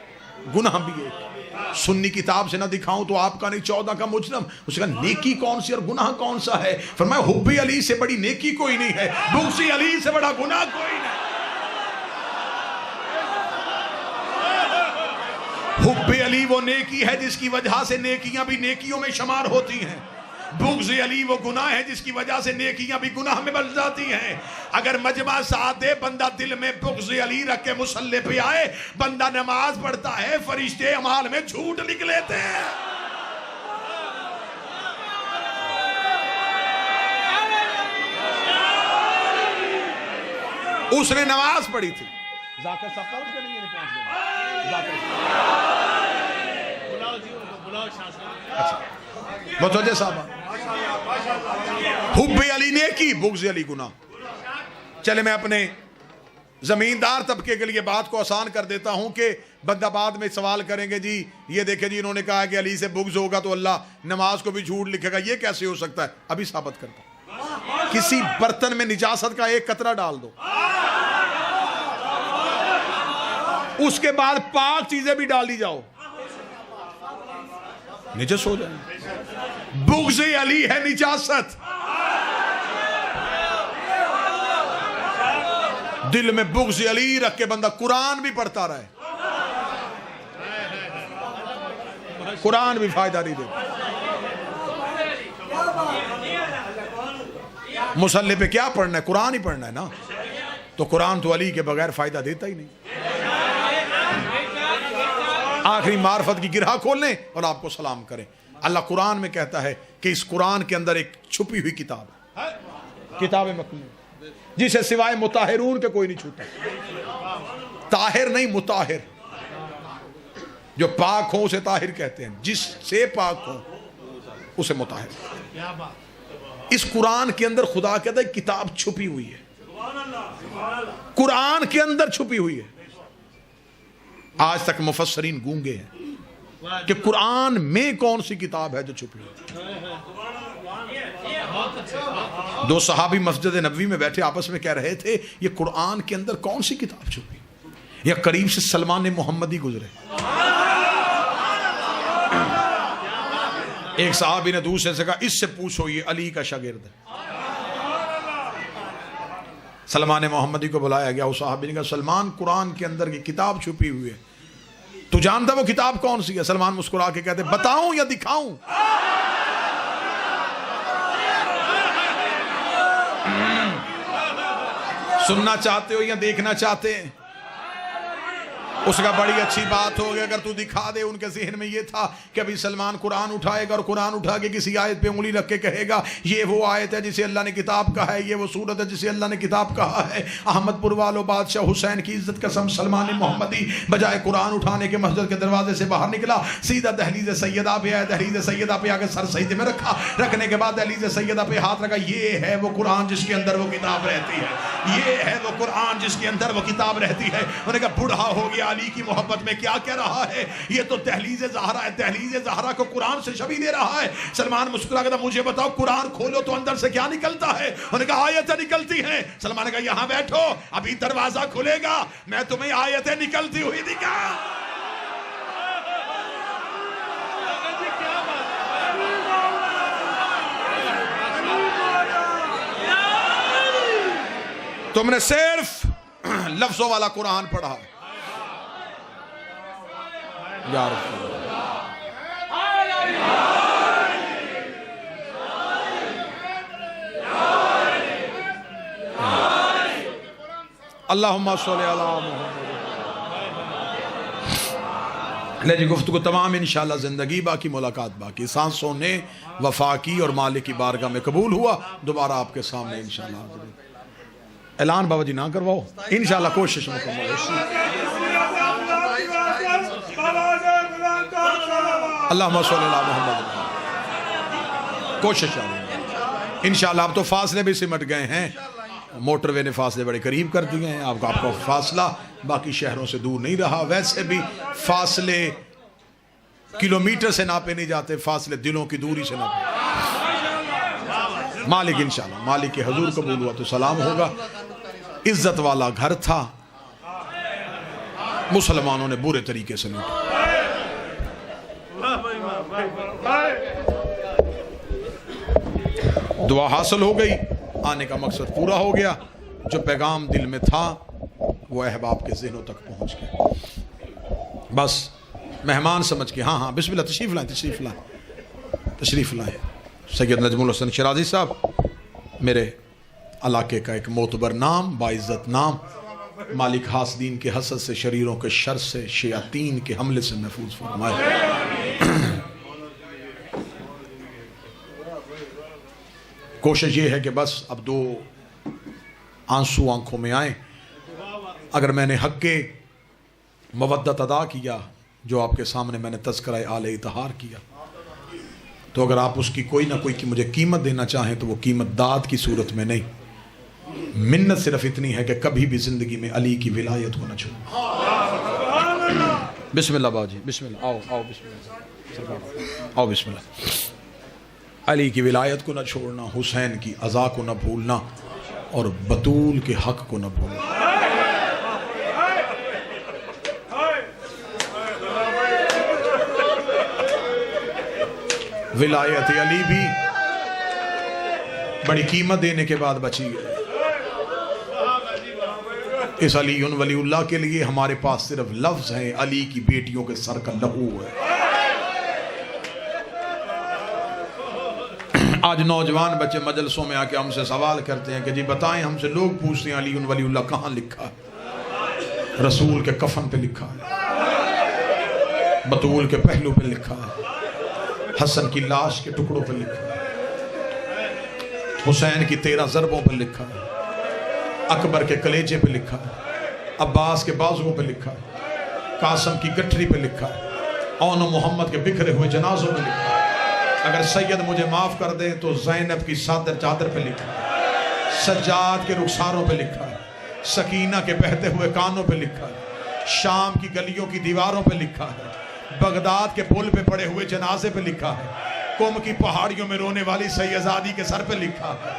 Speaker 1: گناہ بھی ایک ہے. سنی کتاب سے نہ دکھاؤں تو آپ کا نہیں 14 کا مجرم. اس کا نیکی کون سی اور گناہ کون سا ہے؟ فرمایا حب علی سے بڑی نیکی کوئی نہیں ہے، بغض علی سے بڑا گناہ کوئی نہیں. حب علی وہ نیکی ہے جس کی وجہ سے نیکیاں بھی نیکیوں میں شمار ہوتی ہیں. بغض علی وہ گناہ ہے جس کی وجہ سے نیکیاں بھی گناہ میں بن جاتی ہیں. اگر مجمع ساتھ دے، بندہ دل میں بغض علی رکھ کے مصلی پہ آئے، بندہ نماز پڑھتا ہے، فرشتے اعمال میں جھوٹ لکھ لیتے ہیں. اس نے نماز پڑھی تھی. ذاکر صاحب پہنچ گئے نہیں پہنچ گئے؟ اچھا متوجہ صاحب. حب علی نیکی، بغض علی گناہ. چلے میں اپنے زمیندار طبقے کے لیے بات کو آسان کر دیتا ہوں کہ بندہ بعد میں سوال کریں گے جی یہ دیکھیں جی انہوں نے کہا کہ علی سے بغض ہوگا تو اللہ نماز کو بھی جھوٹ لکھے گا، یہ کیسے ہو سکتا ہے؟ ابھی ثابت کرتا ہوں. کسی برتن میں نجاست کا ایک قطرہ ڈال دو، اس کے بعد پاک چیزیں بھی ڈال دی جاؤ، نجس ہو جائے. بغض علی ہے نجاست. دل میں بغض علی رکھ کے بندہ قرآن بھی پڑھتا رہے، قرآن بھی فائدہ نہیں دے. مصلی پہ کیا پڑھنا ہے؟ قرآن ہی پڑھنا ہے نا. تو قرآن تو علی کے بغیر فائدہ دیتا ہی نہیں. آخری معرفت کی گرہ کھول لیں اور آپ کو سلام کریں. اللہ قرآن میں کہتا ہے کہ اس قرآن کے اندر ایک چھپی ہوئی کتاب ہے، کتاب مکنون، جسے سوائے مطہرون کے کوئی نہیں چھوتا. طاہر نہیں، مطہر. جو پاک ہو اسے طاہر کہتے ہیں، جس سے پاک ہو اسے مطہر۔ اس قرآن کے اندر خدا کہتا ہے کتاب چھپی ہوئی ہے، قرآن کے اندر چھپی ہوئی ہے۔ آج تک مفسرین گونگے ہیں کہ قرآن میں کون سی کتاب ہے جو چھپی ہوئی۔ دو صحابی مسجد نبوی میں بیٹھے آپس میں کہہ رہے تھے یہ قرآن کے اندر کون سی کتاب چھپی، یا قریب سے سلمان محمدی گزرے۔ ایک صحابی نے دوسرے سے کہا اس سے پوچھو یہ علی کا شاگرد ہے۔ سلمان محمدی کو بلایا گیا، اس صحابی نے کہا سلمان قرآن کے اندر کی کتاب چھپی ہوئی ہے، تو جانتا وہ کتاب کون سی ہے؟ سلمان مسکرا کے کہتے بتاؤں یا دکھاؤں؟ سننا چاہتے ہو یا دیکھنا چاہتے ہیں؟ اس کا بڑی اچھی بات ہوگی اگر تو دکھا دے۔ ان کے ذہن میں یہ تھا کہ ابھی سلمان قرآن اٹھائے گا اور قرآن اٹھا کے کسی آیت پہ انگلی رکھ کے کہے گا یہ وہ آیت ہے جسے اللہ نے کتاب کہا ہے، یہ وہ سورت ہے جسے اللہ نے کتاب کہا ہے۔ احمد پور والو بادشاہ حسین کی عزت قسم سلمان محمدی بجائے قرآن اٹھانے کے مسجد کے دروازے سے باہر نکلا، سیدھا دہلیز سیدہ پہ آیا، دہلیز سیدہ پہ آگے سر سجدے میں رکھا، رکھنے کے بعد دہلیز سیدہ پہ ہاتھ رکھا۔ یہ ہے وہ قرآن جس کے اندر وہ کتاب رہتی ہے، یہ ہے وہ قرآن جس کے اندر وہ کتاب رہتی ہے۔ انہوں نے کہا بوڑھا ہو گیا علی کی محبت میں کیا کہہ رہا ہے، یہ تو دہلیز زہرا ہے، دہلیز زہرا کو قرآن سے شبیہ دے رہا ہے۔ سلمان مسکرا کہتا مجھے بتاؤ قرآن کھولو تو اندر سے کیا نکلتا ہے؟ انہوں نے کہا آیتیں نکلتی ہیں۔ سلمان نے کہا یہاں بیٹھو ابھی دروازہ کھلے گا میں تمہیں آیتیں نکلتی ہوئی دکھا۔ تم نے صرف لفظوں والا قرآن پڑھا یا رسول اللہم صلی علی محمد۔ لے جی گفتگو تمام انشاءاللہ زندگی باقی ملاقات باقی، سانسوں نے وفا کی اور مالک کی بارگاہ میں قبول ہوا۔ دوبارہ آپ کے سامنے انشاءاللہ حاضر۔ اعلان بابا جی نہ کرواؤ، انشاءاللہ کوشش مکمل ہوگی۔ اللہم صلی اللہ محمد، کوشش انشاءاللہ۔ اب تو فاصلے بھی سمٹ گئے ہیں، موٹر وے نے فاصلے بڑے قریب کر دیے ہیں، آپ کا فاصلہ باقی شہروں سے دور نہیں رہا۔ ویسے بھی فاصلے کلومیٹر سے ناپے نہیں جاتے، فاصلے دلوں کی دوری سے ناپے۔ مالک انشاءاللہ مالک کے حضور قبول ہوا تو سلام ہوگا۔ عزت والا گھر تھا، مسلمانوں نے برے طریقے سے لوٹا۔ دعا حاصل ہو گئی، آنے کا مقصد پورا ہو گیا، جو پیغام دل میں تھا وہ احباب کے ذہنوں تک پہنچ گیا۔ بس مہمان سمجھ کے ہاں بسم اللہ تشریف لائیں، تشریف لائیں، تشریف لائیں۔ سید نجم الحسن شیرازی صاحب میرے علاقے کا ایک معتبر نام، باعزت نام، مالک حاسدین کے حسد سے، شریروں کے شر سے، شیاطین کے حملے سے محفوظ فرمائے۔ کوشش یہ ہے کہ بس اب دو آنسو آنکھوں میں آئیں۔ اگر میں نے حق کے مودت ادا کیا جو آپ کے سامنے میں نے تذکرہ آل اطہار کیا، تو اگر آپ اس کی کوئی نہ کوئی کی مجھے قیمت دینا چاہیں تو وہ قیمت داد کی صورت میں نہیں، منت صرف اتنی ہے کہ کبھی بھی زندگی میں علی کی ولایت ہونا چھوڑو۔ بسم اللہ باجی، بسم اللہ، آؤ بسم اللہ، آؤ بسم اللہ۔ علی کی ولایت کو نہ چھوڑنا، حسین کی عزا کو نہ بھولنا، اور بطول کے حق کو نہ بھولنا۔ ولایت علی بھی بڑی قیمت دینے کے بعد بچی ہے۔ اس علی ولی اللہ کے لیے ہمارے پاس صرف لفظ ہیں، علی کی بیٹیوں کے سر کا لہو ہے۔ آج نوجوان بچے مجلسوں میں آ کے ہم سے سوال کرتے ہیں کہ جی بتائیں، ہم سے لوگ پوچھتے ہیں علی ولی اللہ کہاں لکھا ہے؟ رسول کے کفن پہ لکھا ہے، بطول کے پہلو پہ لکھا ہے، حسن کی لاش کے ٹکڑوں پہ لکھا ہے، حسین کی 13 ضربوں پہ لکھا ہے، اکبر کے کلیجے پہ لکھا ہے، عباس کے بازوؤں پہ لکھا ہے، قاسم کی گٹھری پہ لکھا ہے، اون محمد کے بکھرے ہوئے جنازوں میں لکھا ہے۔ اگر سید مجھے معاف کر دیں تو زینب کی چادر پہ لکھا ہے، سجاد کے رخساروں پہ لکھا ہے، سکینہ کے بہتے ہوئے کانوں پہ لکھا ہے، شام کی گلیوں کی دیواروں پہ لکھا ہے، بغداد کے پل پہ پڑے ہوئے جنازے پہ لکھا ہے، قم کی پہاڑیوں میں رونے والی سیدزادی کے سر پہ لکھا ہے۔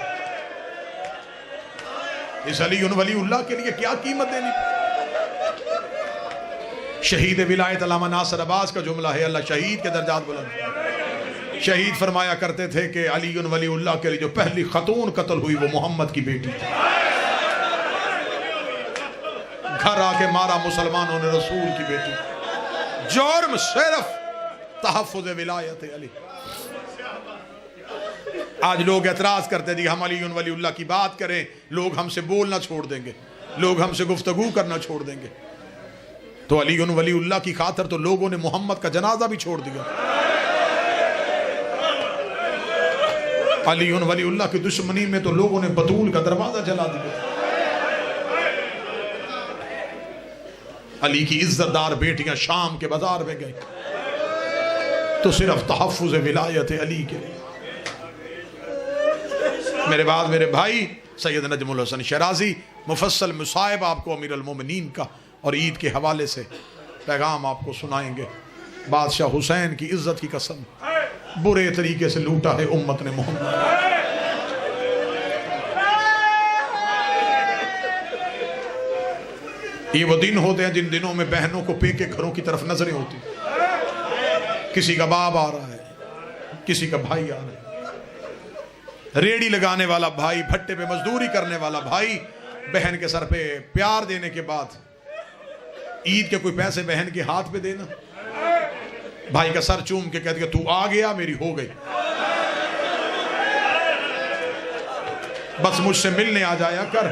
Speaker 1: اس علی ولی اللہ کے لیے کیا قیمت دینی؟ شہید ولایت علامہ ناصر عباس کا جملہ ہے، اللہ شہید کے درجات بلند۔ شہید فرمایا کرتے تھے کہ علی ولی اللہ کے لیے جو پہلی خاتون قتل ہوئی وہ محمد کی بیٹی تھی۔ گھر آ کے مارا مسلمانوں نے رسول کی بیٹی، جرم صرف تحفظ ولایت علی۔ آج لوگ اعتراض کرتے ہیں ہم علی ولی اللہ کی بات کریں، لوگ ہم سے بولنا چھوڑ دیں گے، لوگ ہم سے گفتگو کرنا چھوڑ دیں گے۔ تو علی ولی اللہ کی خاطر تو لوگوں نے محمد کا جنازہ بھی چھوڑ دیا۔ علی ولی اللہ کی دشمنی میں تو لوگوں نے بطول کا دروازہ جلا دیا۔ علی کی عزت دار بیٹیاں شام کے بازار میں گئی تو صرف تحفظ ولایت علی کے لیے۔ میرے بعد میرے بھائی سید نجم الحسن شیرازی مفصل مصائب آپ کو امیر المومنین کا اور عید کے حوالے سے پیغام آپ کو سنائیں گے۔ بادشاہ حسین کی عزت کی قسم برے طریقے سے لوٹا ہے امت نے محمد۔ یہ وہ دن ہوتے ہیں جن دنوں میں بہنوں کو پیکے گھروں کی طرف نظریں ہوتی، کسی کا باپ آ رہا ہے، کسی کا بھائی آ رہا ہے، ریڑی لگانے والا بھائی، بھٹے پہ مزدوری کرنے والا بھائی بہن کے سر پہ پیار دینے کے بعد عید کے کوئی پیسے بہن کے ہاتھ پہ دینا، بھائی کا سر چوم کے کہتے کہ تو آ گیا میری ہو گئی، بس مجھ سے ملنے آ جایا کر،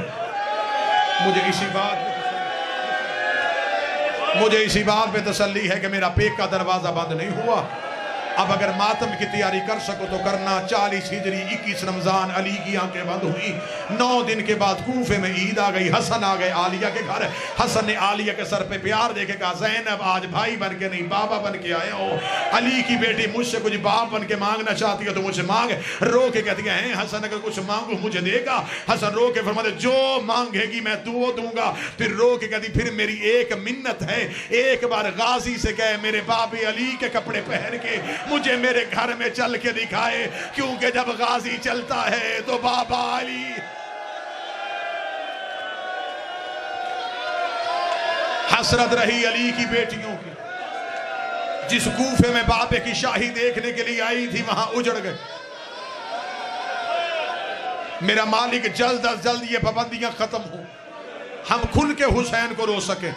Speaker 1: مجھے اسی بات پہ تسلی ہے کہ میرا پیک کا دروازہ بند نہیں ہوا۔ اب اگر ماتم کی تیاری کر سکو تو کرنا۔ 40 ہجری 21 رمضان علی کی آنکھیں بند ہوئی، 9 دن کے بعد کوفے میں عید آ گئی، حسن آ گئے عالیہ کے گھر، حسن نے عالیہ کے سر پہ پیار دے کے کہا زینب آج بھائی بن کے نہیں بابا بن کے آئے ہو، علی کی بیٹی مجھ سے کچھ باپ بن کے مانگنا چاہتی ہے تو مجھ سے مانگ۔ رو کے کہتی ہے حسن اگر کچھ مانگو مجھے دے گا؟ حسن رو کے فرماتے جو مانگے گی میں تو دوں گا۔ پھر رو کے کہتی پھر میری ایک منت ہے، ایک بار غازی سے کہے میرے بابے علی کے کپڑے پہن کے مجھے میرے گھر میں چل کے دکھائے، کیونکہ جب غازی چلتا ہے تو بابا علی۔ حسرت رہی علی کی بیٹیوں کی، جس کوفے میں بابے کی شاہی دیکھنے کے لیے آئی تھی وہاں اجڑ گئے۔ میرا مالک جلد از جلد یہ پابندیاں ختم ہوں، ہم کھل کے حسین کو رو سکیں۔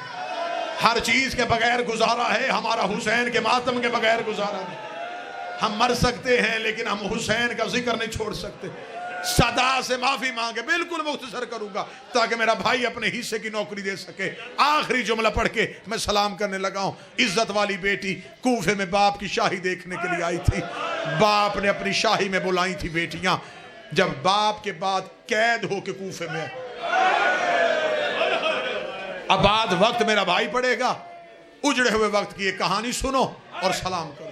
Speaker 1: ہر چیز کے بغیر گزارا ہے، ہمارا حسین کے ماتم کے بغیر گزارا نہیں۔ ہم مر سکتے ہیں لیکن ہم حسین کا ذکر نہیں چھوڑ سکتے۔ صدا سے معافی مانگے، بالکل مختصر کروں گا تاکہ میرا بھائی اپنے حصے کی نوکری دے سکے۔ آخری جملہ پڑھ کے میں سلام کرنے لگا ہوں۔ عزت والی بیٹی کوفے میں باپ کی شاہی دیکھنے کے لیے آئی تھی، باپ نے اپنی شاہی میں بلائی تھی بیٹیاں۔ جب باپ کے بعد قید ہو کے کوفے میں، اب بعد وقت میرا بھائی پڑے گا، اجڑے ہوئے وقت کی ایک کہانی سنو اور سلام کرو۔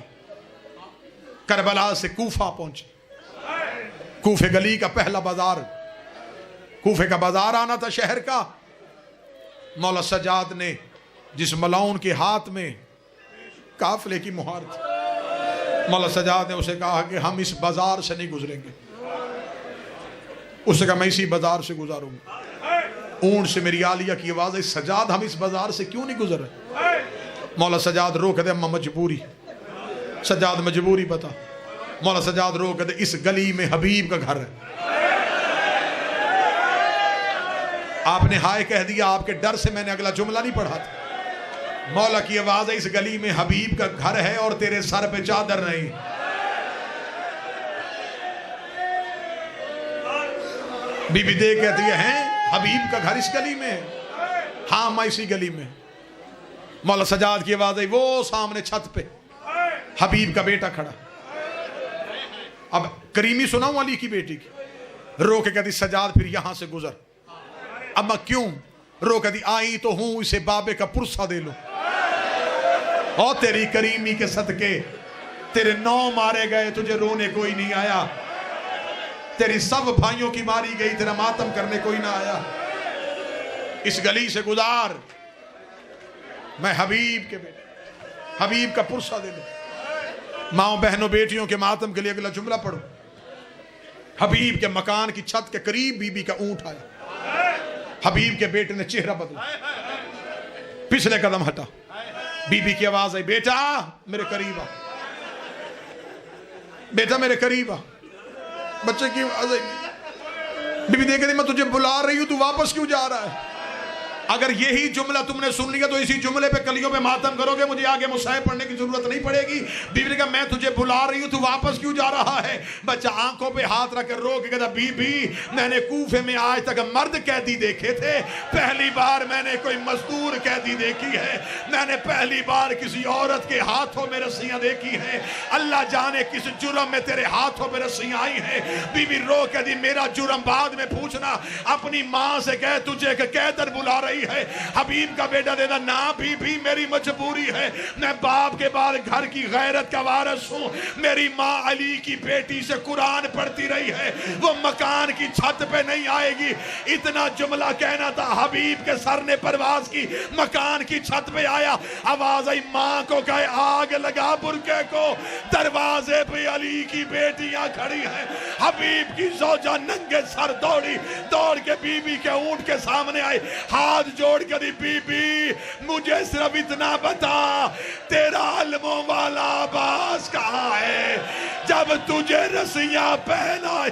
Speaker 1: کربلا سے کوفہ پہنچے، کوفے گلی کا پہلا بازار، کوفے کا بازار آنا تھا شہر کا۔ مولا سجاد نے جس ملاؤن کے ہاتھ میں قافلے کی مہار تھی، مولا سجاد نے اسے کہا کہ ہم اس بازار سے نہیں گزریں گے۔ اس نے کہا میں اسی بازار سے گزاروں گا۔ اونٹ سے میری عالیہ کی آواز ہے سجاد ہم اس بازار سے کیوں نہیں گزر رہے؟ مولا سجاد رو کہتے اما مجبوری۔ سجاد مجبوری بتا۔ مولا سجاد رو کہتے اس گلی میں حبیب کا گھر ہے۔ آپ نے ہائے کہہ دیا، آپ کے ڈر سے میں نے اگلا جملہ نہیں پڑھا تھا۔ مولا کی آواز ہے اس گلی میں حبیب کا گھر ہے اور تیرے سر پہ چادر نہیں۔ بی بی دے کہتی ہے حبیب کا گھر اس گلی میں ہے؟ ہاں میں اسی گلی میں۔ مولا سجاد کی آواز ہے وہ سامنے چھت پہ حبیب کا بیٹا کھڑا۔ اب کریمی سناؤں علی کی بیٹی کی، رو کے کہتی سجاد پھر یہاں سے گزر۔ اب میں کیوں؟ رو کہتی آئی تو ہوں اسے بابے کا پرسہ دے لو۔ اور تیری کریمی کے صدقے تیرے 9 مارے گئے، تجھے رونے کوئی نہیں آیا، تیری سب بھائیوں کی ماری گئی، تیرا ماتم کرنے کوئی نہ آیا۔ اس گلی سے گزار، میں حبیب کے بیٹے حبیب کا پرسہ دے دوں۔ ماؤں بہنوں بیٹیوں کے ماتم کے لیے اگلا جملہ پڑھو۔ حبیب کے مکان کی چھت کے قریب بی بی کا اونٹ آیا، حبیب کے بیٹے نے چہرہ بدلا، پچھلے قدم ہٹا، بی بی کی آواز آئی، بیٹا میرے قریب آ، بیٹا میرے قریب آ۔ بچے کی آواز آئی، بی بی دیکھ رہی میں تجھے بلا رہی ہوں، تو واپس کیوں جا رہا ہے؟ اگر یہی جملہ تم نے سن لیا تو اسی جملے پہ کلیوں پہ ماتم کرو گے، مجھے آگے مصائب پڑھنے کی ضرورت نہیں پڑے گی۔ بیوی نے کہا میں تجھے بلا رہی ہوں، تو واپس کیوں جا رہا ہے؟ بچہ آنکھوں پہ ہاتھ رکھ کر رو کے کہتا، بی بی میں نے کوفے میں آج تک مرد قیدی دیکھے تھے، پہلی بار میں نے کوئی مزدور قیدی دیکھی ہے، میں نے پہلی بار کسی عورت کے ہاتھوں میں رسیاں دیکھی ہیں، اللہ جانے کس جرم میں تیرے ہاتھوں میں رسیاں آئی ہیں۔ بی بی رو کے دی میرا جرم بعد میں پوچھنا، اپنی ماں سے کہہ تجھے کہ قیدر بلا رہی ہے۔ حبیب کا بیٹا دینا، نا بی بی میری مجبوری ہے، میں باپ کے بعد گھر کی غیرت کا وارث ہوں، میری ماں علی کی بیٹی سے قرآن پڑھتی رہی ہے، وہ مکان کی چھت پہ نہیں آئے گی۔ اتنا جملہ کہنا تھا، حبیب کے سر نے پرواز کی، مکان کی چھت پہ آیا، آواز آئی، ماں کو کہے آگ لگا برقعے کو، دروازے پہ علی کی بیٹیاں کھڑی ہیں۔ حبیب کی زوجہ ننگے سر دوڑی، دوڑ کے بی بی کے اونٹ کے سامنے آئی، ہاتھ جوڑ کے دی، بی بی مجھے صرف اتنا بتا، تیرا علموں والا عباس کہاں ہے؟ جب تجھے رسیاں پہنائے